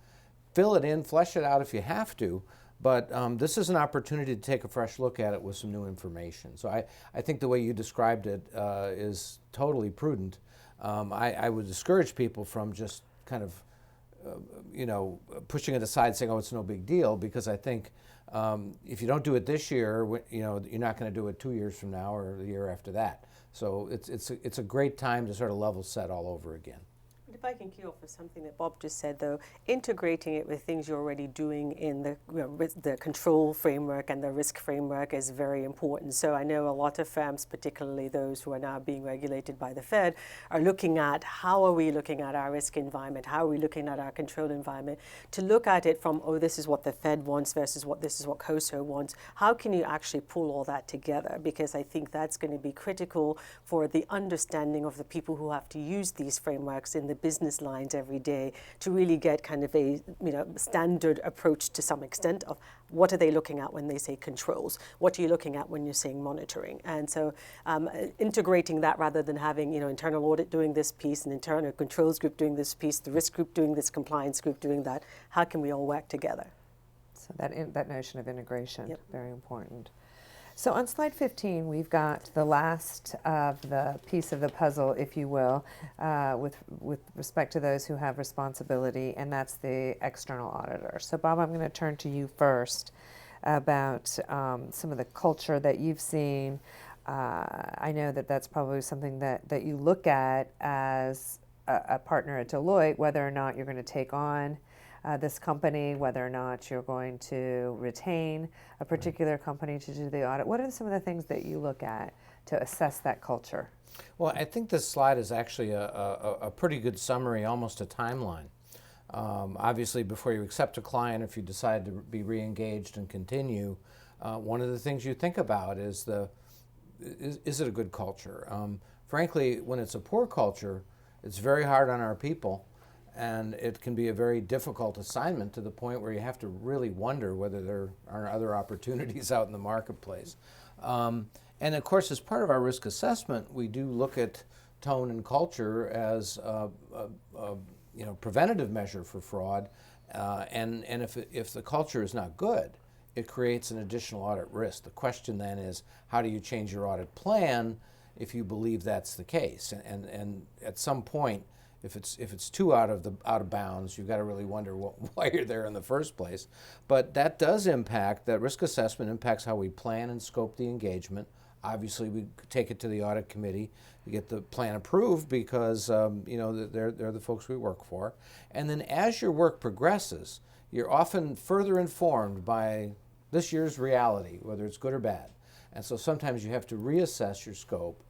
fill it in, flesh it out if you have to, but this is an opportunity to take a fresh look at it with some new information. So I think the way you described it is totally prudent. I would discourage people from just kind of, pushing it aside, saying, "Oh, it's no big deal," because I think if you don't do it this year, you're not going to do it 2 years from now or the year after that. So it's a great time to sort of level set all over again. But if I can key off with something that Bob just said, though, integrating it with things you're already doing in the control framework and the risk framework is very important. So I know a lot of firms, particularly those who are now being regulated by the Fed, are looking at how are we looking at our risk environment, how are we looking at our control environment, to look at it from, oh, this is what the Fed wants versus this is what COSO wants. How can you actually pull all that together? Because I think that's going to be critical for the understanding of the people who have to use these frameworks in the business lines every day to really get kind of a standard approach to some extent of what are they looking at when they say controls, what are you looking at when you're saying monitoring. And so integrating that rather than having internal audit doing this piece, an internal controls group doing this piece, the risk group doing this, compliance group doing that, how can we all work together? So that notion of integration, Yep. very important. So on slide 15, we've got the last of the piece of the puzzle, if you will, with respect to those who have responsibility, and that's the external auditor. So Bob, I'm going to turn to you first about some of the culture that you've seen. I know that that's probably something that you look at as a partner at Deloitte, whether or not you're going to take on this company, whether or not you're going to retain a particular company to do the audit. What are some of the things that you look at to assess that culture? Well, I think this slide is actually a pretty good summary, almost a timeline. Obviously, before you accept a client, if you decide to be re-engaged and continue, one of the things you think about is is it a good culture? Frankly, when it's a poor culture, It's very hard on our people, and it can be a very difficult assignment to the point where you have to really wonder whether there are other opportunities out in the marketplace. And of course, as part of our risk assessment, we do look at tone and culture as a preventative measure for fraud. And if the culture is not good, it creates an additional audit risk. The question then is, how do you change your audit plan if you believe that's the case? And at some point, if it's too out of bounds, you've got to really wonder why you're there in the first place. But that does impact, that risk assessment impacts how we plan and scope the engagement. Obviously, we take it to the audit committee. We get the plan approved because they're the folks we work for. And then as your work progresses, you're often further informed by this year's reality, whether it's good or bad. And so sometimes you have to reassess your scope,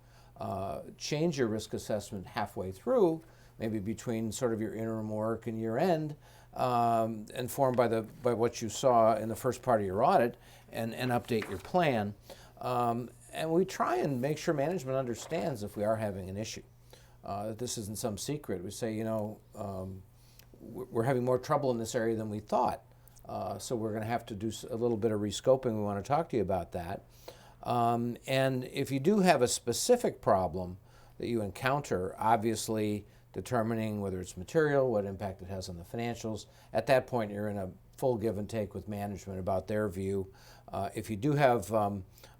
change your risk assessment halfway through, maybe between sort of your interim work and year end, informed by what you saw in the first part of your audit, and update your plan. And we try and make sure management understands if we are having an issue. That this isn't some secret. We say, we're having more trouble in this area than we thought. So we're going to have to do a little bit of rescoping. We want to talk to you about that. And if you do have a specific problem that you encounter, obviously determining whether it's material, what impact it has on the financials, at that point you're in a full give and take with management about their view. If you do have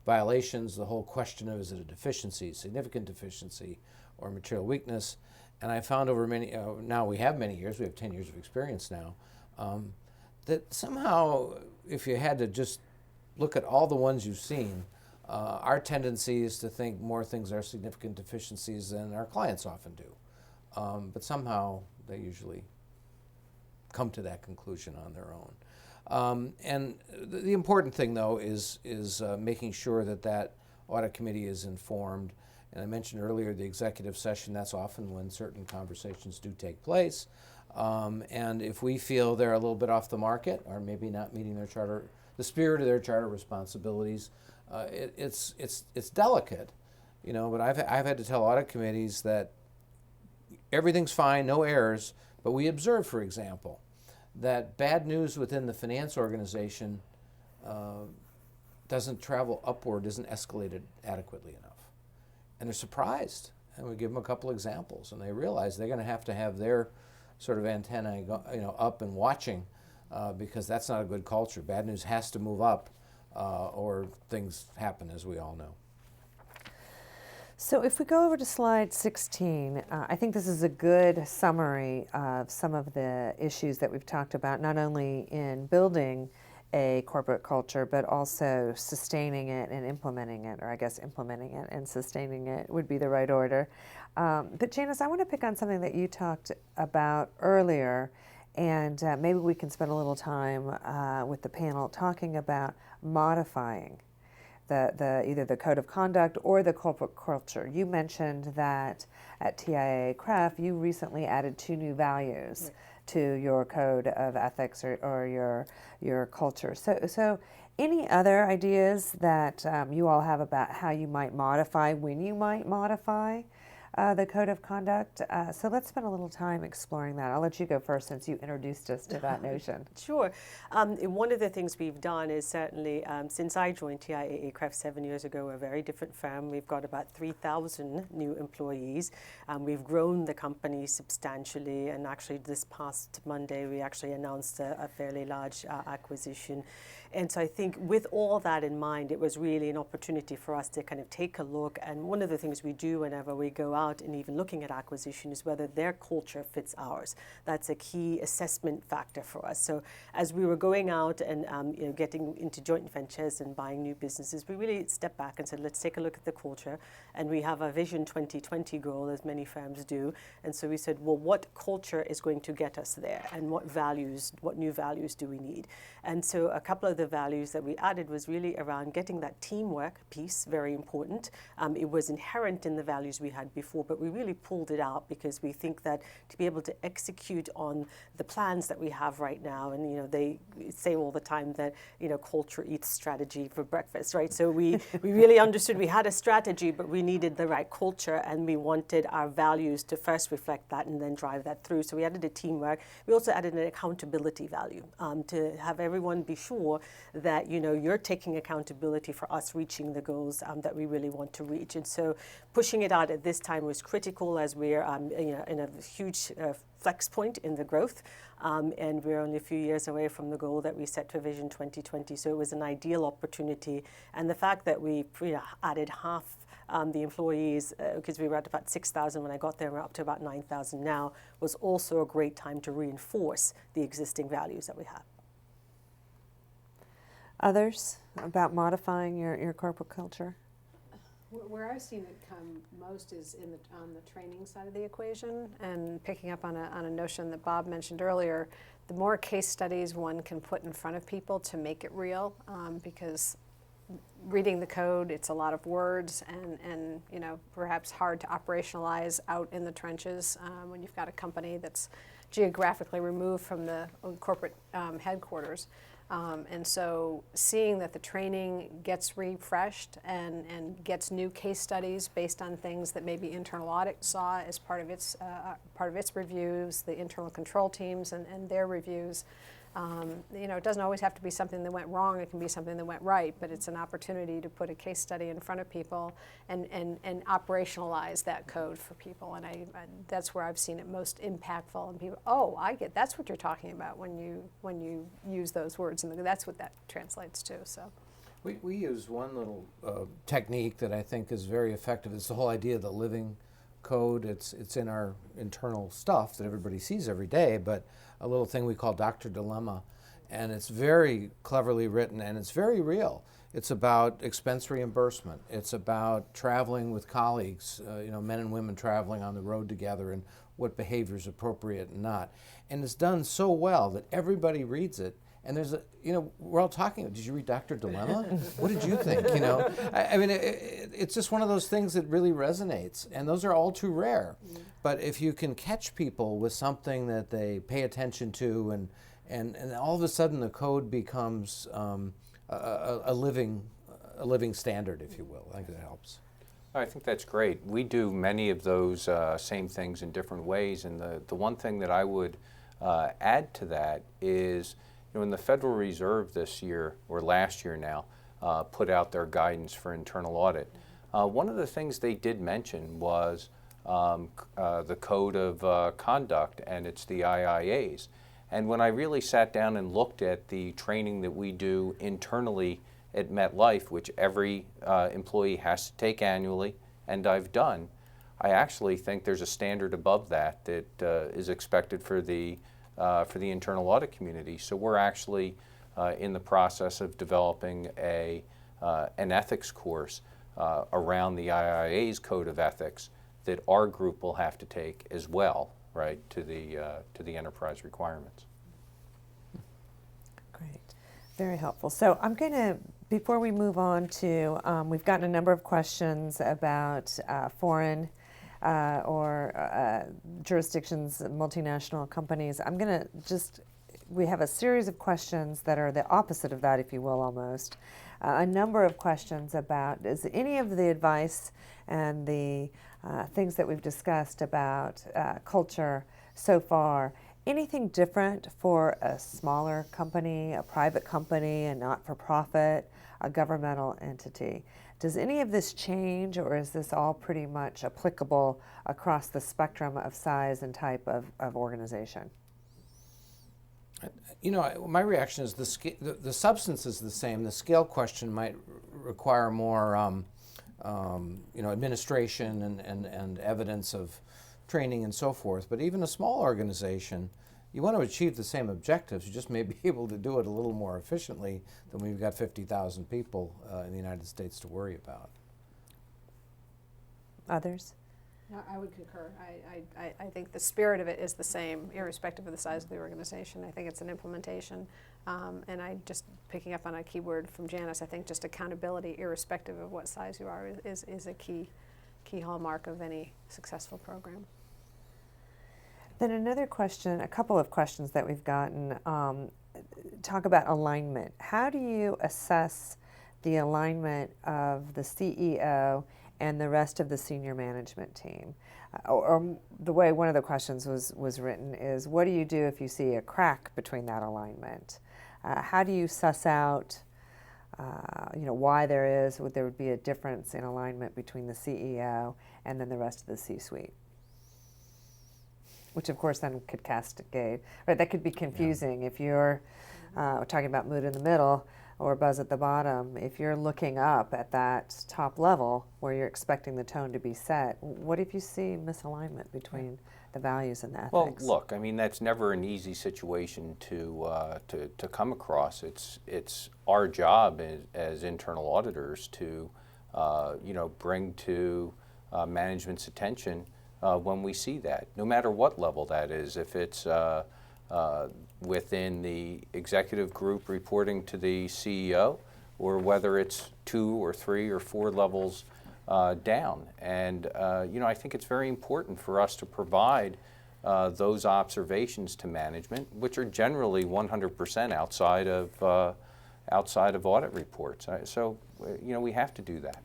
violations, the whole question of, is it a deficiency, significant deficiency, or material weakness? And I found over many, now we have many years, we have 10 years of experience now, that somehow if you had to just look at all the ones you've seen, our tendency is to think more things are significant deficiencies than our clients often do. But somehow they usually come to that conclusion on their own. And the important thing, though, is making sure that audit committee is informed. And I mentioned earlier the executive session, that's often when certain conversations do take place. And if we feel they're a little bit off the market or maybe not meeting their charter, the spirit of their charter responsibilities, it's delicate, but I've had to tell audit committees that everything's fine, no errors, but we observe, for example, that bad news within the finance organization doesn't travel upward, isn't escalated adequately enough. And they're surprised. And we give them a couple examples, and they realize they're going to have their sort of antennae up and watching because that's not a good culture. Bad news has to move up or things happen, as we all know. So if we go over to slide 16, I think this is a good summary of some of the issues that we've talked about, not only in building a corporate culture, but also sustaining it and implementing it, or I guess implementing it and sustaining it would be the right order. But Janice, I want to pick on something that you talked about earlier, and maybe we can spend a little time with the panel talking about modifying either the code of conduct or the corporate culture. You mentioned that at TIAA-CREF you recently added 2 new values to your code of ethics or your culture. So any other ideas that you all have about how you might modify, when you might modify the code of conduct? So let's spend a little time exploring that. I'll let you go first since you introduced us to that notion. Sure. One of the things we've done is certainly, since I joined TIAA-CREF 7 years ago, we're a very different firm. We've got about 3,000 new employees. We've grown the company substantially, and actually this past Monday we actually announced a fairly large acquisition. And so I think with all that in mind, it was really an opportunity for us to kind of take a look. And one of the things we do whenever we go out and even looking at acquisition is whether their culture fits ours. That's a key assessment factor for us. So as we were going out and getting into joint ventures and buying new businesses, we really stepped back and said, let's take a look at the culture. And we have a Vision 2020 goal, as many firms do. And so we said, well, what culture is going to get us there? And what new values do we need? And so a couple of the values that we added was really around getting that teamwork piece, very important. It was inherent in the values we had before, but we really pulled it out because we think that to be able to execute on the plans that we have right now, and they say all the time that culture eats strategy for breakfast, right? So we really understood we had a strategy, but we needed the right culture, and we wanted our values to first reflect that and then drive that through. So we added a teamwork. We also added an accountability value to have everyone be sure that you're taking accountability for us reaching the goals that we really want to reach. And so pushing it out at this time was critical as we're in a huge flex point in the growth, and we're only a few years away from the goal that we set for Vision 2020. So it was an ideal opportunity, and the fact that we added half the employees, because we were at about 6,000 when I got there, we're up to about 9,000 now, was also a great time to reinforce the existing values that we have. Others about modifying your corporate culture? Where I've seen it come most is on the training side of the equation, and picking up on a notion that Bob mentioned earlier. The more case studies one can put in front of people to make it real, because reading the code, it's a lot of words and perhaps hard to operationalize out in the trenches when you've got a company that's geographically removed from the corporate headquarters. And so seeing that the training gets refreshed and gets new case studies based on things that maybe internal audit saw as part of its reviews, the internal control teams and their reviews. It doesn't always have to be something that went wrong. It can be something that went right, but it's an opportunity to put a case study in front of people and operationalize that code for people. And that's where I've seen it most impactful. And people, I get that's what you're talking about when you use those words, and that's what that translates to. So. We use one little technique that I think is very effective. It's the whole idea of the living code. It's in our internal stuff that everybody sees every day, but a little thing we call Dr. Dilemma, and it's very cleverly written and it's very real. It's about expense reimbursement. It's about traveling with colleagues, men and women traveling on the road together, and what behavior is appropriate and not. And it's done so well that everybody reads it. And there's we're all talking. Did you read Dr. Dilemma? What did you think? I mean, it's just one of those things that really resonates, and those are all too rare. Mm-hmm. But if you can catch people with something that they pay attention to, and all of a sudden the code becomes a living standard, if you will. I think that helps. I think that's great. We do many of those same things in different ways, and the one thing that I would add to that is, when the Federal Reserve this year, or last year now, put out their guidance for internal audit, one of the things they did mention was the Code of Conduct, and it's the IIAs. And when I really sat down and looked at the training that we do internally at MetLife, which every employee has to take annually, and I've done, I actually think there's a standard above that that is expected for the internal audit community. So we're actually in the process of developing an ethics course around the IIA's Code of Ethics that our group will have to take as well, right, to the enterprise requirements. Great, very helpful. So I'm going to, before we move on to, we've gotten a number of questions about foreign or jurisdictions, multinational companies. I'm going to we have a series of questions that are the opposite of that, if you will, almost. A number of questions about, is any of the advice and the things that we've discussed about culture so far, anything different for a smaller company, a private company, a not-for-profit, a governmental entity? Does any of this change, or is this all pretty much applicable across the spectrum of size and type of organization? My reaction is the substance is the same. The scale question might require more, administration and evidence of training and so forth. But even a small organization, you want to achieve the same objectives. You just may be able to do it a little more efficiently than when you've got 50,000 people in the United States to worry about. Others? No, I would concur. I think the spirit of it is the same, irrespective of the size of the organization. I think it's an implementation And I just, picking up on a keyword from Janice, I think just accountability, irrespective of what size you are, is a key hallmark of any successful program. Then another question, a couple of questions that we've gotten, talk about alignment. How do you assess the alignment of the CEO and the rest of the senior management team? Or the way one of the questions was written is, what do you do if you see a crack between that alignment? How do you suss out, why there would be a difference in alignment between the CEO and then the rest of the C-suite? Which of course then could cascade, right? That could be confusing if you're talking about mood in the middle or buzz at the bottom. If you're looking up at that top level where you're expecting the tone to be set, what if you see misalignment between the values and the ethics? Well, look, I mean, that's never an easy situation to come across. It's our job as internal auditors to bring to management's attention when we see that, no matter what level that is. If it's within the executive group reporting to the CEO, or whether it's 2 or 3 or 4 levels down. And I think it's very important for us to provide those observations to management, which are generally 100% outside of audit reports. So we have to do that.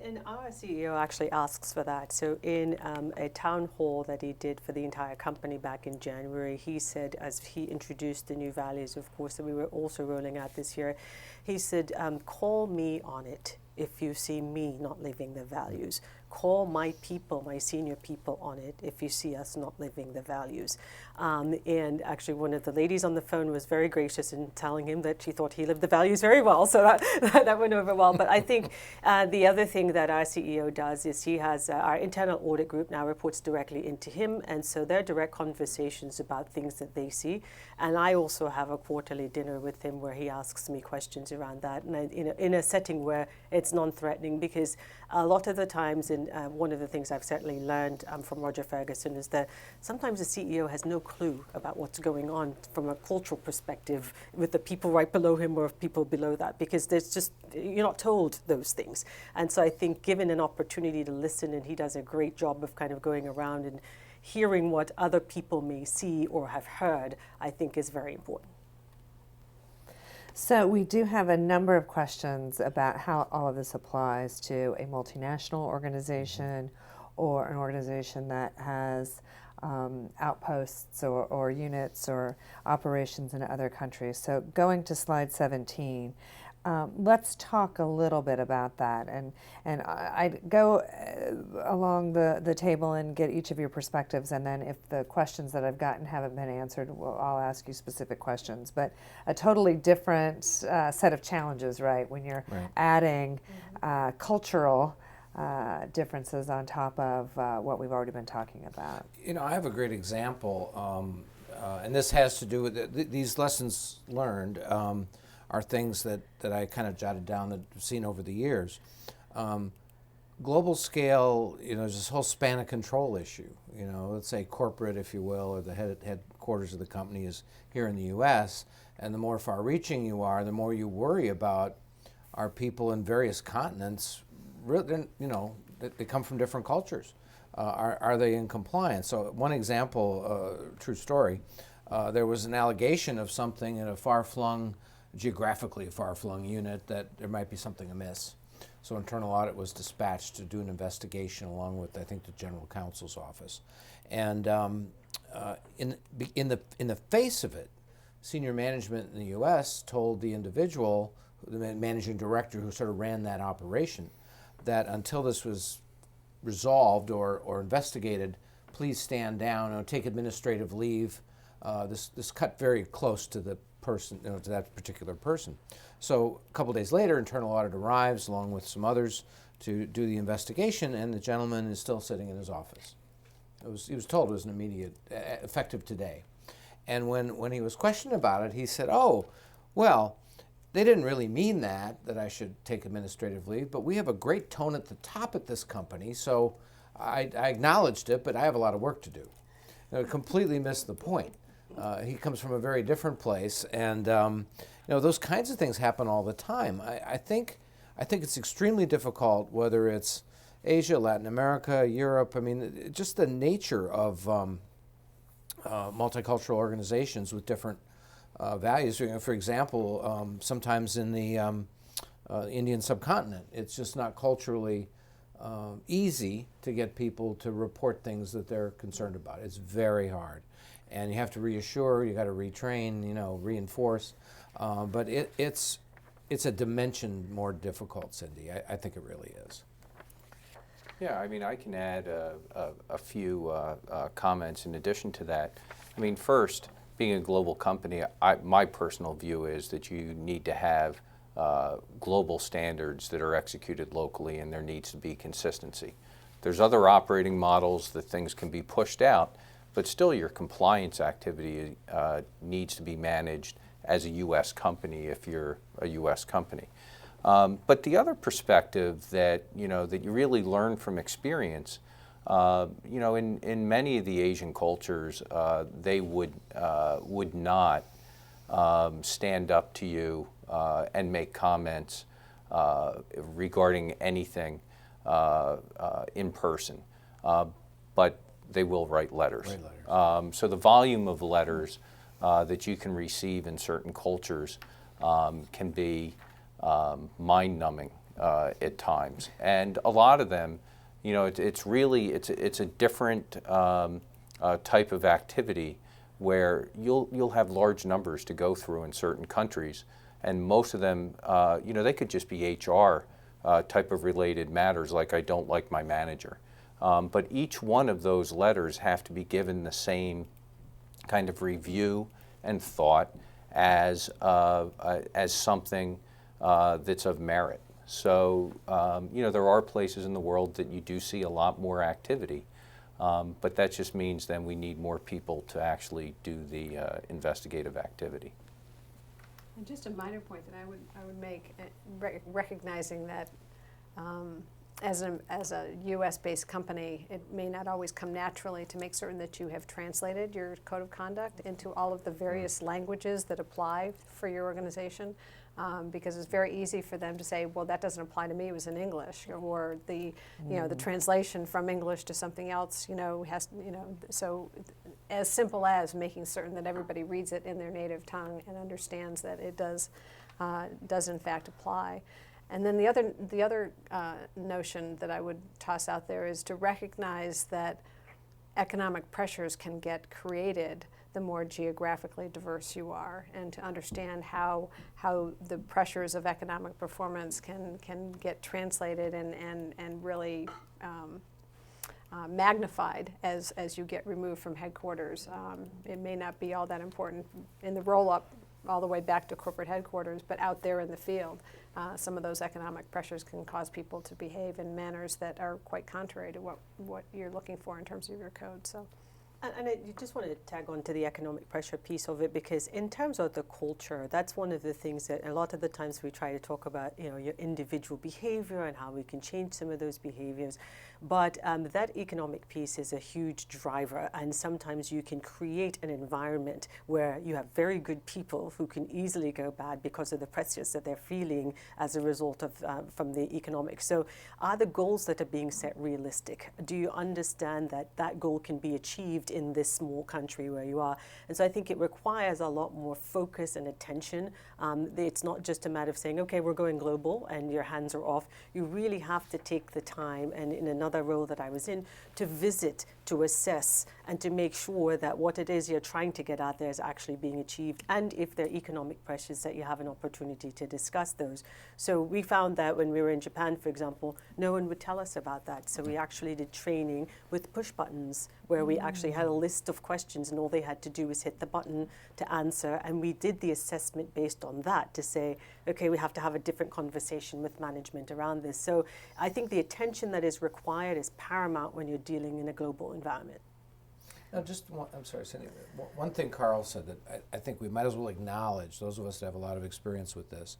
And our CEO actually asks for that. So in a town hall that he did for the entire company back in January, he said, as he introduced the new values, of course, that we were also rolling out this year, he said, call me on it if you see me not living the values. Call my people, my senior people on it if you see us not living the values. And actually one of the ladies on the phone was very gracious in telling him that she thought he lived the values very well, so that went over well. But I think the other thing that our CEO does is he has our internal audit group now reports directly into him, and so they're direct conversations about things that they see. And I also have a quarterly dinner with him where he asks me questions around that, and in a setting where it's non-threatening, because a lot of the times, and one of the things I've certainly learned from Roger Ferguson is that sometimes the CEO has no clue about what's going on from a cultural perspective with the people right below him or people below that, because you're not told those things. And so I think given an opportunity to listen, and he does a great job of kind of going around and hearing what other people may see or have heard, I think is very important. So we do have a number of questions about how all of this applies to a multinational organization or an organization that has outposts or units or operations in other countries. So going to slide 17, let's talk a little bit about that. And I'd go along the table and get each of your perspectives, and then if the questions that I've gotten haven't been answered, I'll ask you specific questions. But a totally different set of challenges, right, when you're adding cultural differences on top of what we've already been talking about. I have a great example, and this has to do with these lessons learned. Are things that I kind of jotted down that I've seen over the years. Global scale, there's this whole span of control issue. Let's say corporate, if you will, or the headquarters of the company is here in the U.S., and the more far-reaching you are, the more you worry about our people in various continents. They come from different cultures. Are they in compliance? So one example, true story, there was an allegation of something in a geographically far-flung unit that there might be something amiss. So internal audit was dispatched to do an investigation along with, I think, the general counsel's office. And in the face of it, senior management in the U.S. told the individual, the managing director who sort of ran that operation, that until this was resolved or investigated, please stand down and take administrative leave. This cut very close to the person, to that particular person. So a couple days later, internal audit arrives along with some others to do the investigation, and the gentleman is still sitting in his office. He was told it was an immediate, effective today. And when he was questioned about it, he said, "Oh, well, they didn't really mean that I should take administrative leave, but we have a great tone at the top at this company, so I acknowledged it, but I have a lot of work to do." Completely missed the point. He comes from a very different place, and those kinds of things happen all the time. I think it's extremely difficult, whether it's Asia, Latin America, Europe. I mean, just the nature of multicultural organizations with different values. For example, sometimes in the Indian subcontinent, it's just not culturally easy to get people to report things that they're concerned about. It's very hard. And you have to reassure, you got to retrain, reinforce. But it's a dimension more difficult, Cindy. I think it really is. Yeah, I mean, I can add a few comments in addition to that. I mean, first, being a global company, my personal view is that you need to have global standards that are executed locally, and there needs to be consistency. There's other operating models that things can be pushed out, but still your compliance activity needs to be managed as a U.S. company if you're a U.S. company. But the other perspective that that you really learn from experience, in many of the Asian cultures, they would not stand up to you and make comments regarding anything in person, but they will write letters. So the volume of letters that you can receive in certain cultures can be mind-numbing at times, and a lot of them, it's a different type of activity where you'll have large numbers to go through in certain countries, and most of them, they could just be HR type of related matters, like I don't like my manager, but each one of those letters have to be given the same kind of review and thought as something that's of merit. So, there are places in the world that you do see a lot more activity, but that just means then we need more people to actually do the investigative activity. And just a minor point that I would make, recognizing that as a U.S.-based company, it may not always come naturally to make certain that you have translated your code of conduct into all of the various languages that apply for your organization, because it's very easy for them to say, well, that doesn't apply to me, it was in English, or the translation from English to something else, so as simple as making certain that everybody reads it in their native tongue and understands that it does in fact apply. And then the other notion that I would toss out there is to recognize that economic pressures can get created the more geographically diverse you are, and to understand how the pressures of economic performance can get translated and really magnified as you get removed from headquarters. It may not be all that important in the roll-up all the way back to corporate headquarters, but out there in the field, some of those economic pressures can cause people to behave in manners that are quite contrary to what you're looking for in terms of your code. So. And you just want to tag on to the economic pressure piece of it, because in terms of the culture, that's one of the things that a lot of the times we try to talk about, your individual behavior and how we can change some of those behaviors. But that economic piece is a huge driver, and sometimes you can create an environment where you have very good people who can easily go bad because of the pressures that they're feeling as a result of from the economics. So are the goals that are being set realistic? Do you understand that that goal can be achieved in this small country where you are? And so I think it requires a lot more focus and attention. It's not just a matter of saying, okay, we're going global and your hands are off. You really have to take the time, and in another role that I was in, to visit, to assess, and to make sure that what it is you're trying to get out there is actually being achieved. And if there are economic pressures, that you have an opportunity to discuss those. So we found that when we were in Japan, for example, no one would tell us about that. So we actually did training with push buttons, where we actually had a list of questions, and all they had to do was hit the button to answer. And we did the assessment based on that to say, okay, we have to have a different conversation with management around this. So I think the attention that is required is paramount when you're dealing in a global environment. Now, I'm sorry, Cindy. One thing Carl said that I think we might as well acknowledge, those of us that have a lot of experience with this,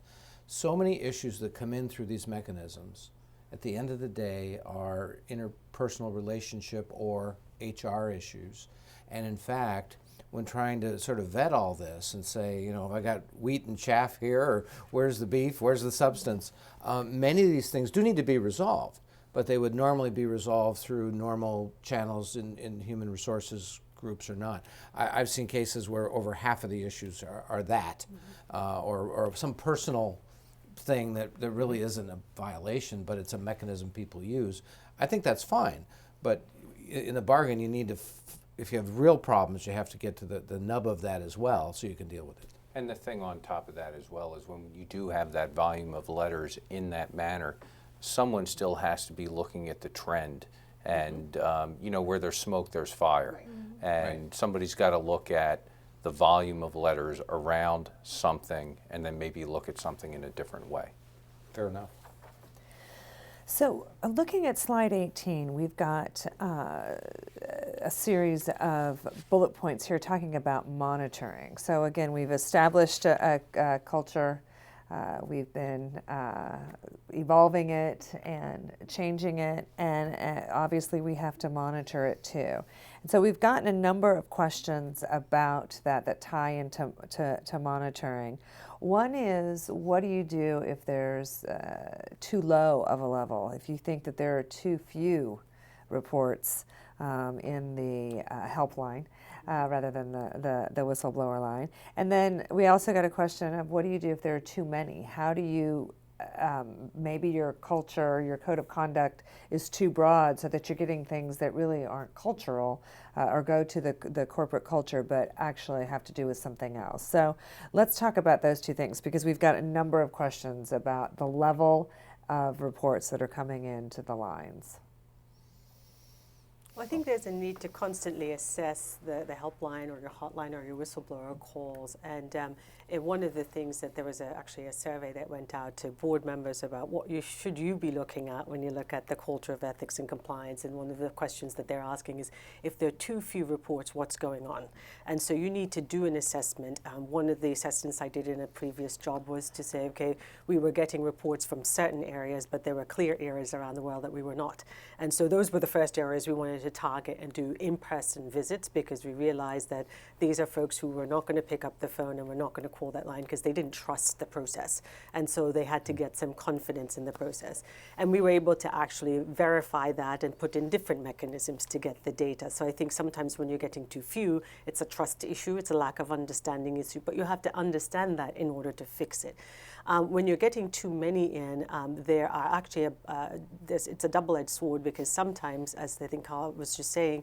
so many issues that come in through these mechanisms, at the end of the day, are interpersonal relationship or HR issues. And in fact, when trying to sort of vet all this and say, you know, have I got wheat and chaff here, or where's the beef, where's the substance? Many of these things do need to be resolved, but they would normally be resolved through normal channels in human resources groups or not. I've seen cases where over half of the issues are that, or some personal thing that really isn't a violation, but it's a mechanism people use. I think that's fine, but in the bargain, you need to, if you have real problems, you have to get to the nub of that as well, so you can deal with it. And the thing on top of that as well is when you do have that volume of letters in that manner, someone still has to be looking at the trend. And you know, where there's smoke, there's fire. And somebody's got to look at the volume of letters around something and then maybe look at something in a different way. Fair enough. So looking at slide 18, we've got a series of bullet points here talking about monitoring. So again, we've established a culture. We've been evolving it and changing it, and obviously we have to monitor it too. And so we've gotten a number of questions about that tie into to monitoring. One is, what do you do if there's too low of a level? If you think that there are too few reports in the helpline, rather than the whistleblower line. And then we also got a question of, what do you do if there are too many? How do you, maybe your culture, your code of conduct is too broad so that you're getting things that really aren't cultural or go to the corporate culture but actually have to do with something else. So let's talk about those two things, because we've got a number of questions about the level of reports that are coming into the lines. Well, I think there's a need to constantly assess the helpline or your hotline or your whistleblower calls. And one of the things that there was actually a survey that went out to board members about what should you be looking at when you look at the culture of ethics and compliance. And one of the questions that they're asking is, if there are too few reports, what's going on? And so you need to do an assessment. One of the assessments I did in a previous job was to say, okay, we were getting reports from certain areas, but there were clear areas around the world that we were not. And so those were the first areas we wanted to target and do in-person visits, because we realized that these are folks who were not going to pick up the phone and were not going to call that line because they didn't trust the process. And so they had to get some confidence in the process. And we were able to actually verify that and put in different mechanisms to get the data. So I think sometimes when you're getting too few, it's a trust issue, it's a lack of understanding issue, but you have to understand that in order to fix it. When you're getting too many in, there are actually it's a double-edged sword, because sometimes, as I think Carl was just saying,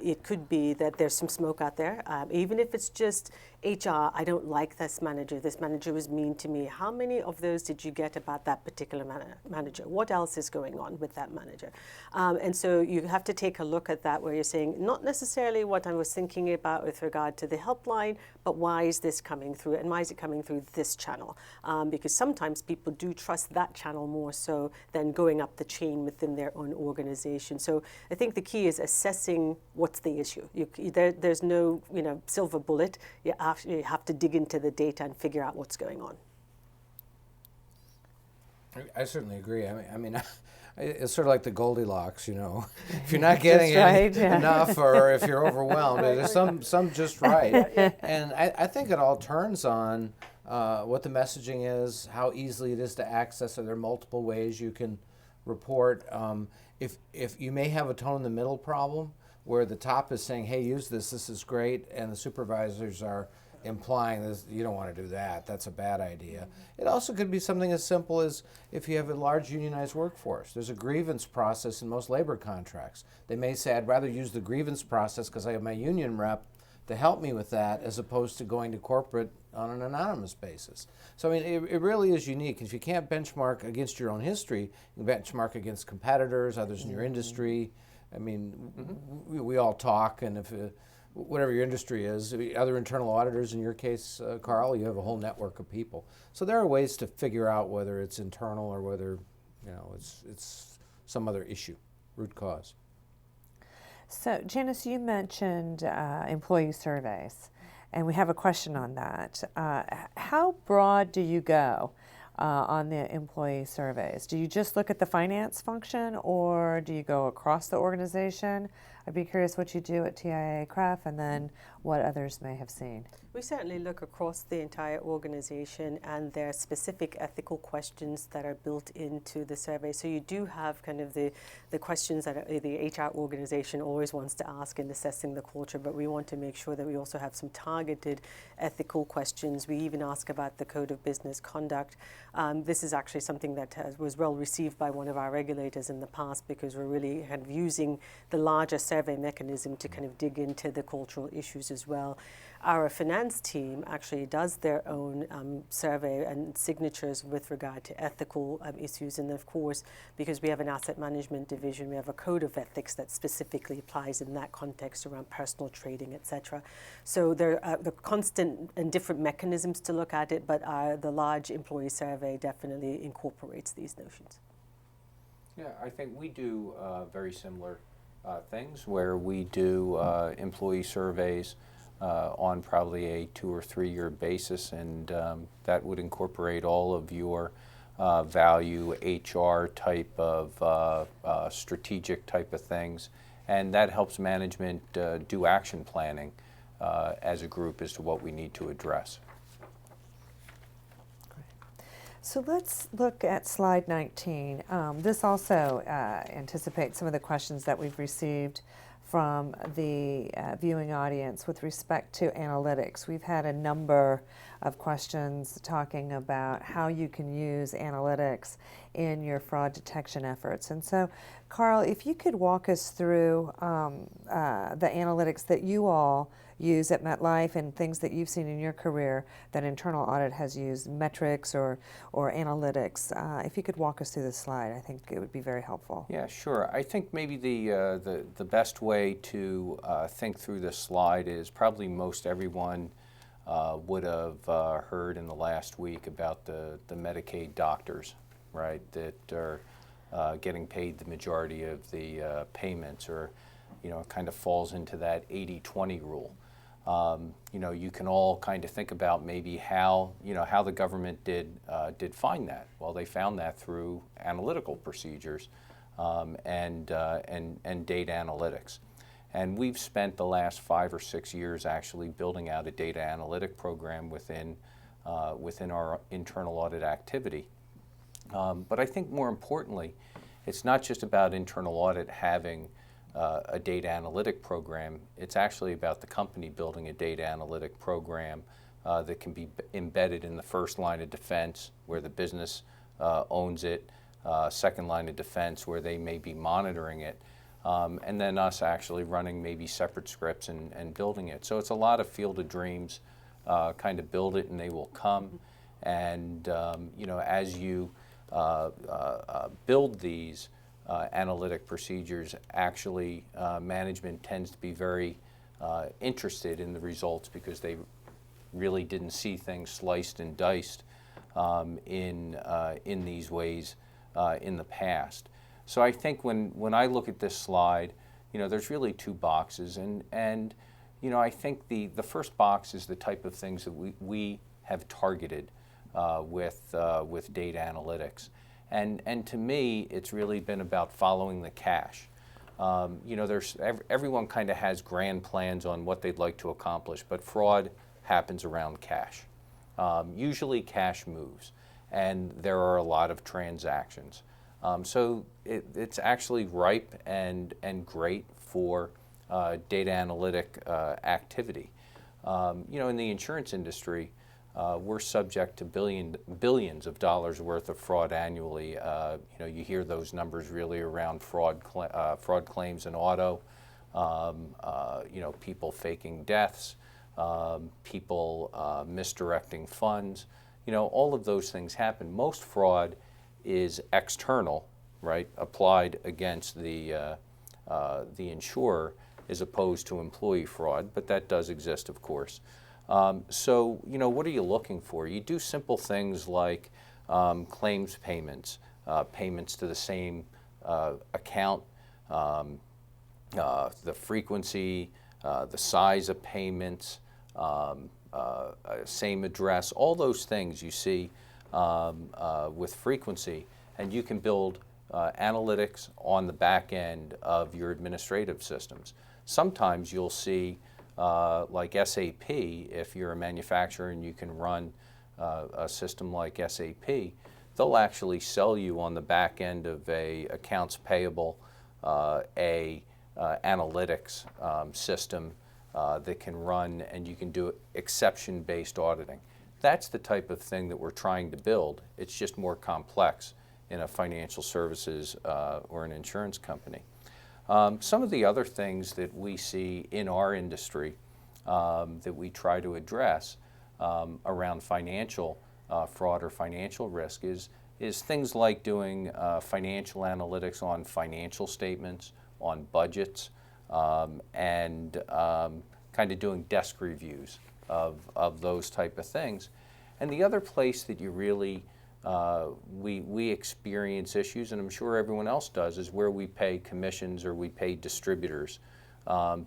it could be that there's some smoke out there. Even if it's just HR, I don't like this manager was mean to me. How many of those did you get about that particular manager? What else is going on with that manager? And so you have to take a look at that, where you're saying, not necessarily what I was thinking about with regard to the helpline, but why is this coming through, and why is it coming through this channel? Because sometimes people do trust that channel more so than going up the chain within their own organization. So I think the key is assessing what's the issue. There's no silver bullet. You actually have to dig into the data and figure out what's going on. I certainly agree. I mean, it's sort of like the Goldilocks, If you're not getting enough, or if you're overwhelmed, there's some just right. And I think it all turns on what the messaging is, how easily it is to access. Are there multiple ways you can report? If you may have a tone in the middle problem, where the top is saying, hey, use this is great, and the supervisors are implying this, you don't want to do that, that's a bad idea. It also could be something as simple as, if you have a large unionized workforce, there's a grievance process in most labor contracts. They may say, I'd rather use the grievance process because I have my union rep to help me with that, as opposed to going to corporate on an anonymous basis. So I mean, it really is unique. If you can't benchmark against your own history, you can benchmark against competitors, others in your industry. I mean, we all talk, and if whatever your industry is, other internal auditors, in your case, Carl, you have a whole network of people. So there are ways to figure out whether it's internal or whether it's some other issue, root cause. So Janice, you mentioned employee surveys, and we have a question on that. How broad do you go? on the employee surveys? Do you just look at the finance function, or do you go across the organization? I'd be curious what you do at TIA-CREF and then what others may have seen. We certainly look across the entire organization, and there are specific ethical questions that are built into the survey. So you do have kind of the questions that the HR organization always wants to ask in assessing the culture, but we want to make sure that we also have some targeted ethical questions. We even ask about the code of business conduct. This is actually something that was well received by one of our regulators in the past, because we're really kind of using the larger survey mechanism to kind of dig into the cultural issues as well. Our finance team actually does their own survey and signatures with regard to ethical issues, and of course, because we have an asset management division, we have a code of ethics that specifically applies in that context around personal trading, etc. So there are the constant and different mechanisms to look at it, but the large employee survey definitely incorporates these notions. Yeah, I think we do very similar things where we do employee surveys on probably a 2 or 3 year basis, and that would incorporate all of your value HR type of strategic type of things, and that helps management do action planning as a group as to what we need to address. So let's look at slide 19. This also anticipates some of the questions that we've received from the viewing audience with respect to analytics. We've had a number of questions talking about how you can use analytics in your fraud detection efforts. And so, Carl, if you could walk us through the analytics that you all use at MetLife and things that you've seen in your career that internal audit has used, metrics or analytics. If you could walk us through this slide, I think it would be very helpful. Yeah, sure. I think maybe the best way to think through this slide is probably most everyone would have heard in the last week about the Medicaid doctors, right, that are getting paid the majority of the payments, or it kind of falls into that 80-20 rule. You can all kind of think about maybe how the government did find that. Well, they found that through analytical procedures and data analytics. And we've spent the last 5 or 6 years actually building out a data analytic program within our internal audit activity. But I think more importantly, it's not just about internal audit having a data analytic program. It's actually about the company building a data analytic program that can be embedded in the first line of defense where the business owns it, second line of defense where they may be monitoring it, and then us actually running maybe separate scripts and building it. So it's a lot of field of dreams, kind of build it and they will come. And as you build these analytic procedures, actually management tends to be very interested in the results because they really didn't see things sliced and diced in these ways in the past. So I think when I look at this slide, there's really 2 boxes, and I think the first box is the type of things that we have targeted with data analytics. And to me, it's really been about following the cash. Everyone kind of has grand plans on what they'd like to accomplish, but fraud happens around cash. Usually cash moves, and there are a lot of transactions. So it's actually ripe and great for data analytic activity. In the insurance industry, we're subject to billions of dollars worth of fraud annually. You hear those numbers really around fraud claims in auto, people faking deaths, people misdirecting funds. All of those things happen. Most fraud is external, right, applied against the insurer as opposed to employee fraud, but that does exist, of course. So, what are you looking for? You do simple things like claims payments, payments to the same account, the frequency, the size of payments, same address, all those things you see with frequency, and you can build analytics on the back end of your administrative systems. Sometimes you'll see, like SAP, if you're a manufacturer and you can run a system like SAP, they'll actually sell you on the back end of a accounts payable, analytics system that can run, and you can do exception-based auditing. That's the type of thing that we're trying to build. It's just more complex in a financial services or an insurance company. Some of the other things that we see in our industry that we try to address around financial fraud or financial risk is things like doing financial analytics on financial statements, on budgets, and kind of doing desk reviews of those type of things. And the other place that you really we experience issues, and I'm sure everyone else does, is where we pay commissions or we pay distributors.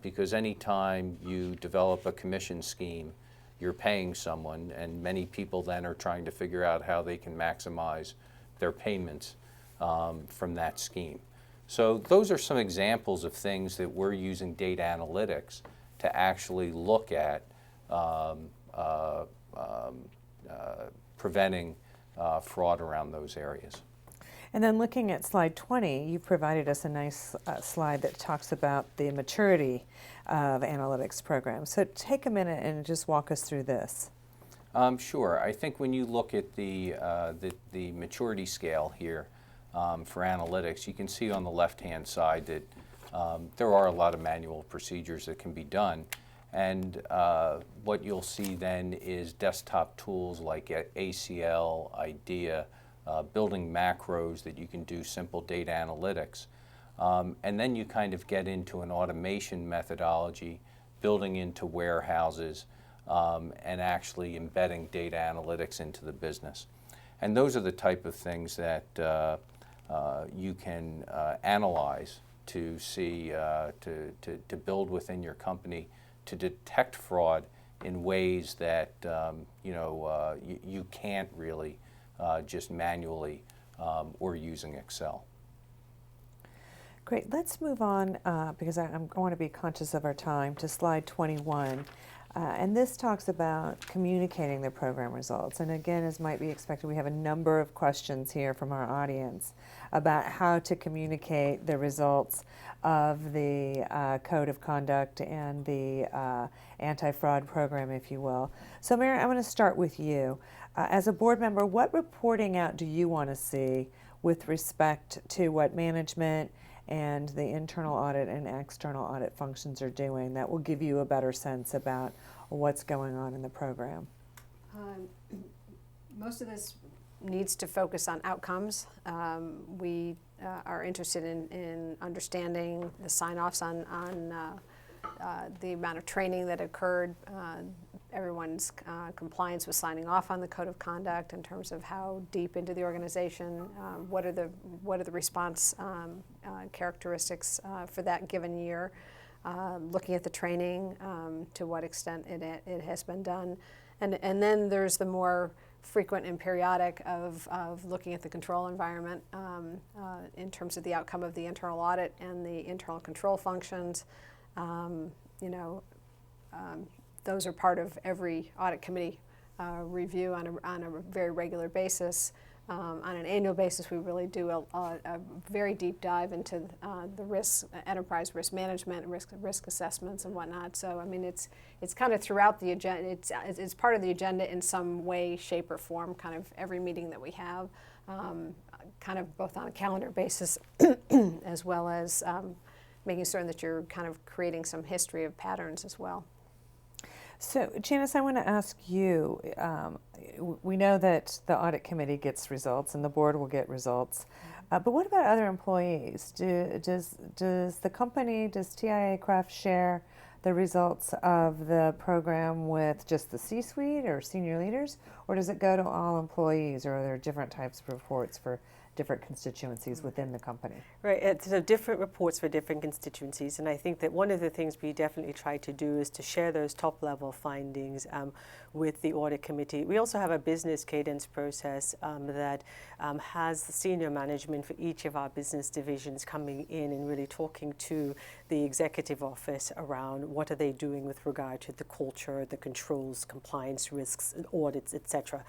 Because anytime you develop a commission scheme, you're paying someone, and many people then are trying to figure out how they can maximize their payments from that scheme. So those are some examples of things that we're using data analytics to actually look at preventing fraud around those areas. And then looking at slide 20, you provided us a nice slide that talks about the maturity of analytics programs. So take a minute and just walk us through this. Sure. I think when you look at the maturity scale here for analytics, you can see on the left-hand side that there are a lot of manual procedures that can be done. And what you'll see then is desktop tools like ACL, IDEA, building macros that you can do simple data analytics. And then you kind of get into an automation methodology, building into warehouses, and actually embedding data analytics into the business. And those are the type of things that you can analyze to see, to build within your company to detect fraud in ways that you can't really just manually or using Excel. Great. Let's move on because I want to be conscious of our time to slide 21. And this talks about communicating the program results. And again, as might be expected, we have a number of questions here from our audience about how to communicate the results of the Code of Conduct and the anti-fraud program, if you will. So Mary, I'm going to start with you. As a board member, what reporting out do you want to see with respect to what management and the internal audit and external audit functions are doing that will give you a better sense about what's going on in the program? Most of this needs to focus on outcomes. We are interested in understanding the sign-offs on the amount of training that occurred, everyone's compliance with signing off on the Code of Conduct in terms of how deep into the organization, what are the response characteristics for that given year, looking at the training, to what extent it has been done, and then there's the more frequent and periodic of looking at the control environment in terms of the outcome of the internal audit and the internal control functions. Those are part of every audit committee review on a very regular basis. On an annual basis, we really do a very deep dive into the risk, enterprise risk management, risk assessments, and whatnot. So, I mean, it's kind of throughout the agenda. It's part of the agenda in some way, shape, or form. Kind of every meeting that we have, kind of both on a calendar basis, as well as making certain that you're kind of creating some history of patterns as well. So, Janice, I want to ask you, we know that the audit committee gets results and the board will get results, but what about other employees? Does the company, does TIA Craft share the results of the program with just the C-suite or senior leaders, or does it go to all employees, or are there different types of reports for different constituencies within the company. Right, so different reports for different constituencies, and I think that one of the things we definitely try to do is to share those top-level findings with the audit committee. We also have a business cadence process that has the senior management for each of our business divisions coming in and really talking to the executive office around what are they doing with regard to the culture, the controls, compliance risks, and audits, etc.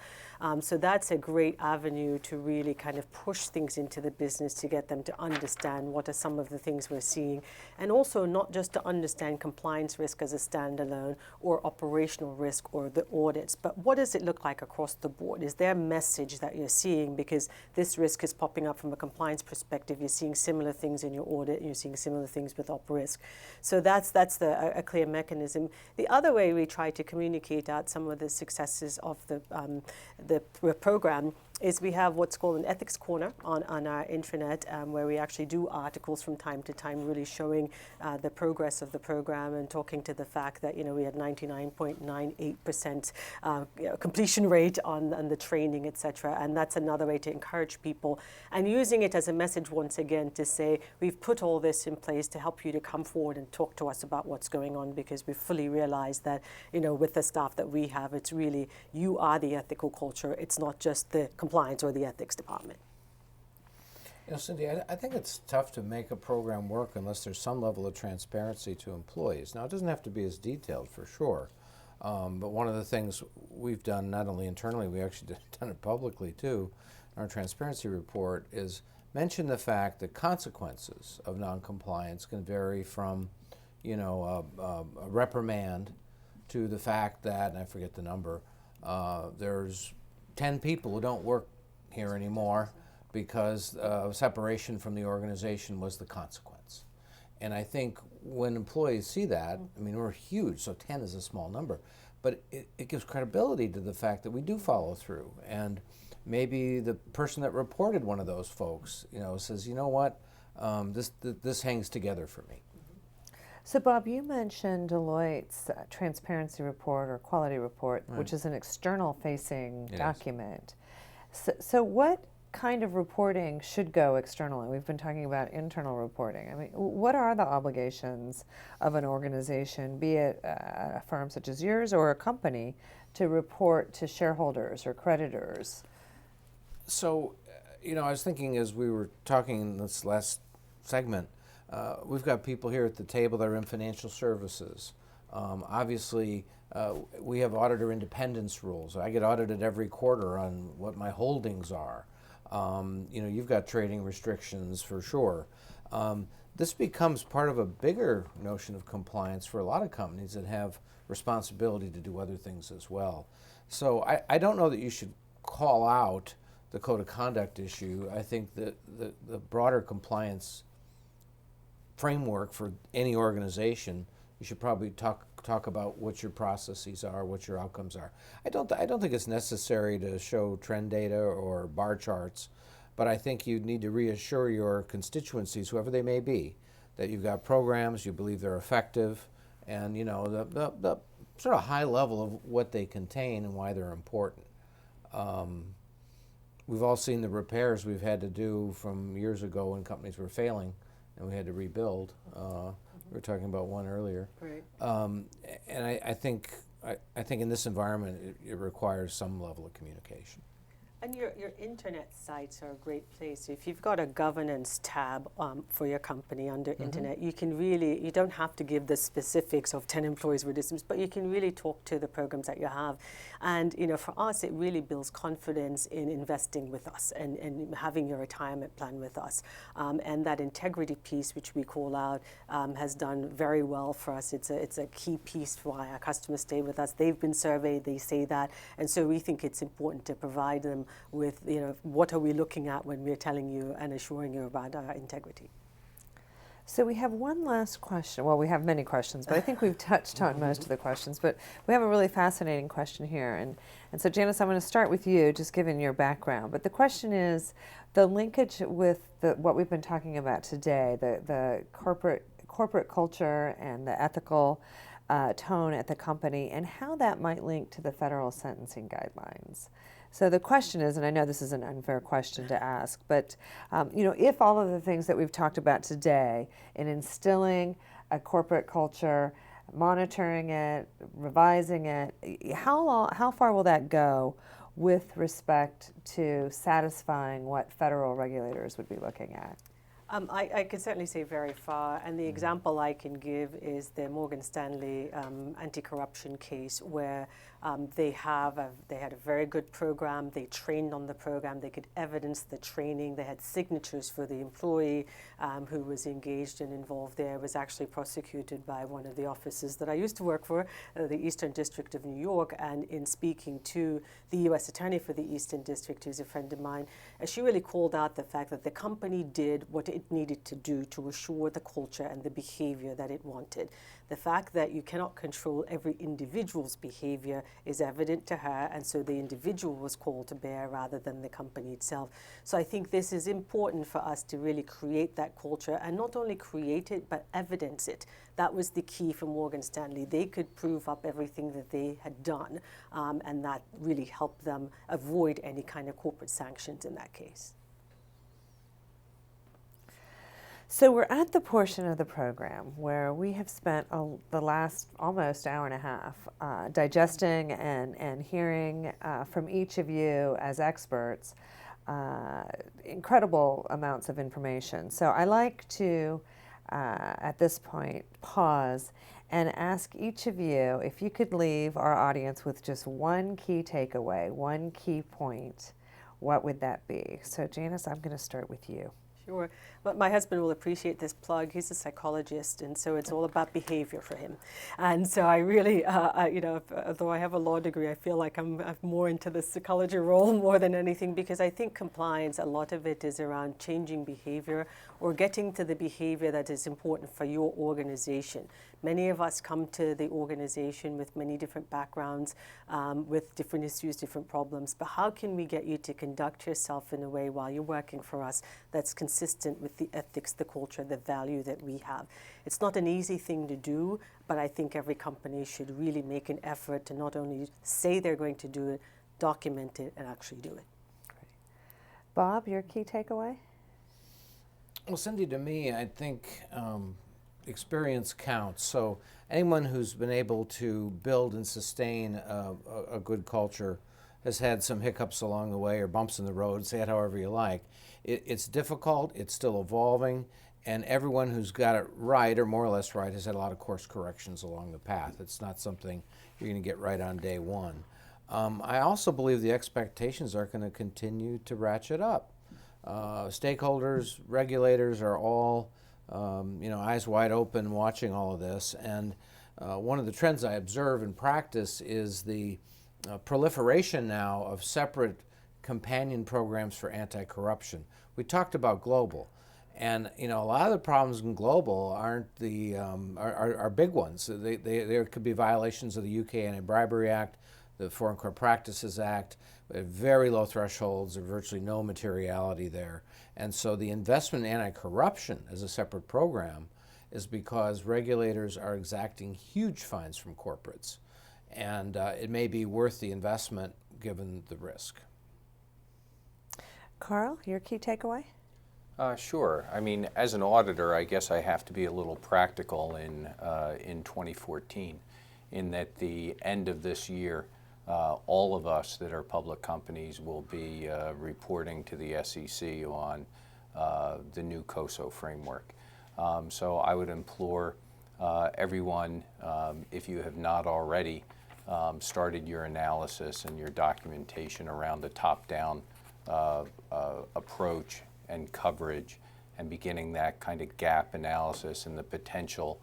So that's a great avenue to really kind of push things into the business to get them to understand what are some of the things we're seeing, and also not just to understand compliance risk as a standalone or operational risk or the audits, but what does it look like across the board? Is there a message that you're seeing because this risk is popping up from a compliance perspective? You're seeing similar things in your audit, and you're seeing similar things with op risk. So that's a clear mechanism. The other way we try to communicate out some of the successes of the program is we have what's called an ethics corner on our intranet, where we actually do articles from time to time, really showing the progress of the program and talking to the fact that we had 99.98% completion rate on the training, etc. And that's another way to encourage people, and using it as a message once again to say we've put all this in place to help you to come forward and talk to us about what's going on, because we fully realize that with the staff that we have, it's really you are the ethical culture. It's not just the compliance or the ethics department. Cindy, I think it's tough to make a program work unless there's some level of transparency to employees. Now, it doesn't have to be as detailed, for sure, but one of the things we've done, not only internally, we actually done it publicly too, in our transparency report, is mention the fact that consequences of noncompliance can vary from, a reprimand to the fact that, and I forget the number, there's 10 people who don't work here anymore because separation from the organization was the consequence. And I think when employees see that, I mean, we're huge, so 10 is a small number, but it gives credibility to the fact that we do follow through. And maybe the person that reported one of those folks, says, you know what, this hangs together for me. So, Bob, you mentioned Deloitte's transparency report or quality report, Right. which is an external-facing It is. document. So what kind of reporting should go externally? We've been talking about internal reporting. I mean, what are the obligations of an organization, be it a firm such as yours or a company, to report to shareholders or creditors? So, I was thinking as we were talking in this last segment, we've got people here at the table that are in financial services. Obviously, we have auditor independence rules. I get audited every quarter on what my holdings are. You've got trading restrictions for sure. This becomes part of a bigger notion of compliance for a lot of companies that have responsibility to do other things as well. So I don't know that you should call out the code of conduct issue. I think that the broader compliance framework for any organization, you should probably talk about what your processes are, what your outcomes are. I don't think it's necessary to show trend data or bar charts, but I think you need to reassure your constituencies, whoever they may be, that you've got programs, you believe they're effective, and the sort of high level of what they contain and why they're important. We've all seen the repairs we've had to do from years ago when companies were failing and we had to rebuild. We were talking about one earlier. Right. And I think in this environment it requires some level of communication. And your internet sites are a great place. If you've got a governance tab for your company under internet, you don't have to give the specifics of 10 employees with this, but you can really talk to the programs that you have. And for us, it really builds confidence in investing with us and having your retirement plan with us. And that integrity piece, which we call out, has done very well for us. It's a key piece for why our customers stay with us. They've been surveyed, they say that. And so we think it's important to provide them with, what are we looking at when we're telling you and assuring you about our integrity. So we have one last question. Well, we have many questions, but I think we've touched on most of the questions. But we have a really fascinating question here. And so, Janice, I'm going to start with you, just given your background. But the question is the linkage with what we've been talking about today, the corporate culture and the ethical tone at the company, and how that might link to the federal sentencing guidelines. So the question is, and I know this is an unfair question to ask, but if all of the things that we've talked about today in instilling a corporate culture, monitoring it, revising it, how far will that go with respect to satisfying what federal regulators would be looking at? I could certainly say very far, and the example I can give is the Morgan Stanley anti-corruption case, where they had a very good program. They trained on the program. They could evidence the training. They had signatures for the employee who was engaged and involved there. Was actually prosecuted by one of the offices that I used to work for, the Eastern District of New York. And in speaking to the U.S. Attorney for the Eastern District, who's a friend of mine, she really called out the fact that the company did what it needed to do to assure the culture and the behavior that it wanted. The fact that you cannot control every individual's behavior is evident to her, and so the individual was called to bear rather than the company itself. So I think this is important for us to really create that culture, and not only create it, but evidence it. That was the key for Morgan Stanley. They could prove up everything that they had done, and that really helped them avoid any kind of corporate sanctions in that case. So we're at the portion of the program where we have spent the last almost hour and a half digesting and hearing from each of you as experts incredible amounts of information. So I like to, at this point, pause and ask each of you if you could leave our audience with just one key takeaway, one key point, what would that be? So Janice, I'm going to start with you. Sure. But my husband will appreciate this plug. He's a psychologist, and so it's all about behavior for him. And so I really, although I have a law degree, I feel like I'm more into the psychology role more than anything, because I think compliance, a lot of it is around changing behavior or getting to the behavior that is important for your organization. Many of us come to the organization with many different backgrounds, with different issues, different problems. But how can we get you to conduct yourself in a way while you're working for us that's consistent with the ethics, the culture, the value that we have? It's not an easy thing to do, but I think every company should really make an effort to not only say they're going to do it, document it, and actually do it. Great. Bob, your key takeaway? Well, Cindy, to me, I think experience counts. So anyone who's been able to build and sustain a good culture has had some hiccups along the way or bumps in the road, say it however you like. It's difficult, it's still evolving, and everyone who's got it right, or more or less right, has had a lot of course corrections along the path. It's not something you're going to get right on day one. I also believe the expectations are going to continue to ratchet up. Stakeholders, regulators are all eyes wide open watching all of this, and one of the trends I observe in practice is the proliferation now of separate companion programs for anti-corruption. We talked about global, and a lot of the problems in global aren't the are big ones. There could be violations of the UK Anti-Bribery Act, the Foreign Corrupt Practices Act, very low thresholds or virtually no materiality there. And so the investment in anti-corruption as a separate program is because regulators are exacting huge fines from corporates. And it may be worth the investment given the risk. Carl, your key takeaway? Sure. I mean, as an auditor, I guess I have to be a little practical in 2014, in that the end of this year, all of us that are public companies will be reporting to the SEC on the new COSO framework. So I would implore everyone, if you have not already started your analysis and your documentation around the top-down approach and coverage, and beginning that kind of gap analysis and the potential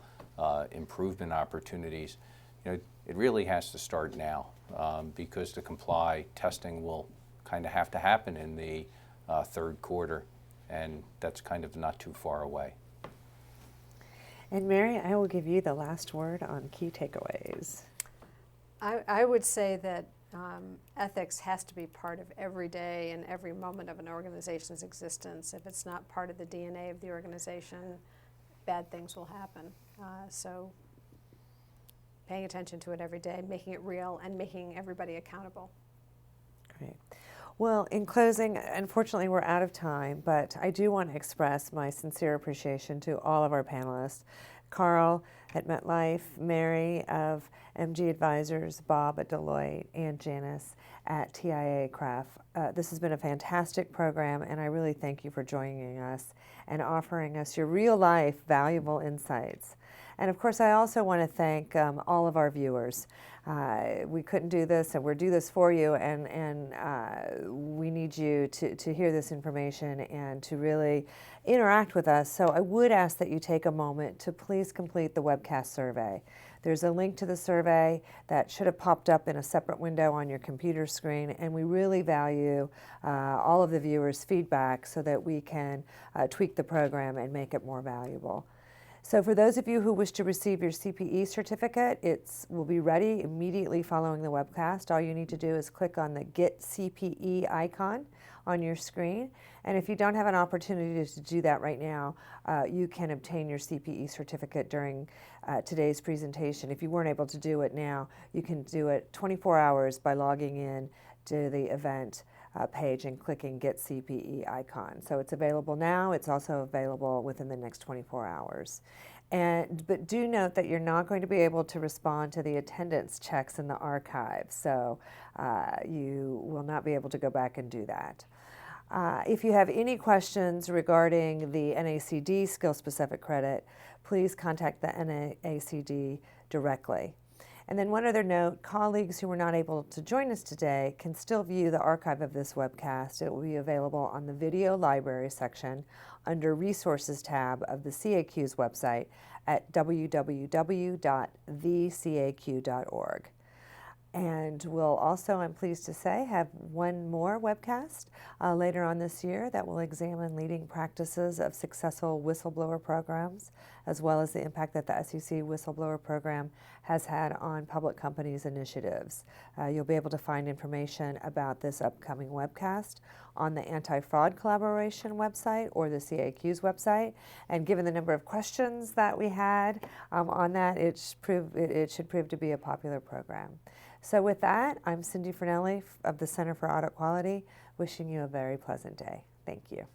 improvement opportunities, it really has to start now, because to comply, testing will kind of have to happen in the third quarter, and that's kind of not too far away. And Mary, I will give you the last word on key takeaways. I would say that ethics has to be part of every day and every moment of an organization's existence. If it's not part of the DNA of the organization, bad things will happen. So paying attention to it every day, making it real, and making everybody accountable. Great. Well, in closing, unfortunately, we're out of time, but I do want to express my sincere appreciation to all of our panelists. Carl at MetLife, Mary of MG Advisors, Bob at Deloitte, and Janice at TIA Craft. This has been a fantastic program, and I really thank you for joining us and offering us your real-life valuable insights. And of course, I also want to thank all of our viewers. We couldn't do this, and we're do this for you, and we need you to hear this information and to really interact with us. So I would ask that you take a moment to please complete the webcast survey. There's a link to the survey that should have popped up in a separate window on your computer screen, and we really value all of the viewers' feedback so that we can tweak the program and make it more valuable. So for those of you who wish to receive your CPE certificate, it will be ready immediately following the webcast. All you need to do is click on the Get CPE icon on your screen. And if you don't have an opportunity to do that right now, you can obtain your CPE certificate during today's presentation. If you weren't able to do it now, you can do it 24 hours by logging in to the event page and clicking Get CPE icon. So it's available now. It's also available within the next 24 hours. But do note that you're not going to be able to respond to the attendance checks in the archive. So you will not be able to go back and do that. If you have any questions regarding the NACD skill-specific credit, please contact the NACD directly. And then one other note, colleagues who were not able to join us today can still view the archive of this webcast. It will be available on the video library section under Resources tab of the CAQ's website at www.thecaq.org. And we'll also, I'm pleased to say, have one more webcast later on this year that will examine leading practices of successful whistleblower programs, as well as the impact that the SEC whistleblower program has had on public companies' initiatives. You'll be able to find information about this upcoming webcast on the Anti-Fraud Collaboration website or the CAQ's website. And given the number of questions that we had on that, it should prove to be a popular program. So with that, I'm Cindy Fernelli of the Center for Audit Quality, wishing you a very pleasant day. Thank you.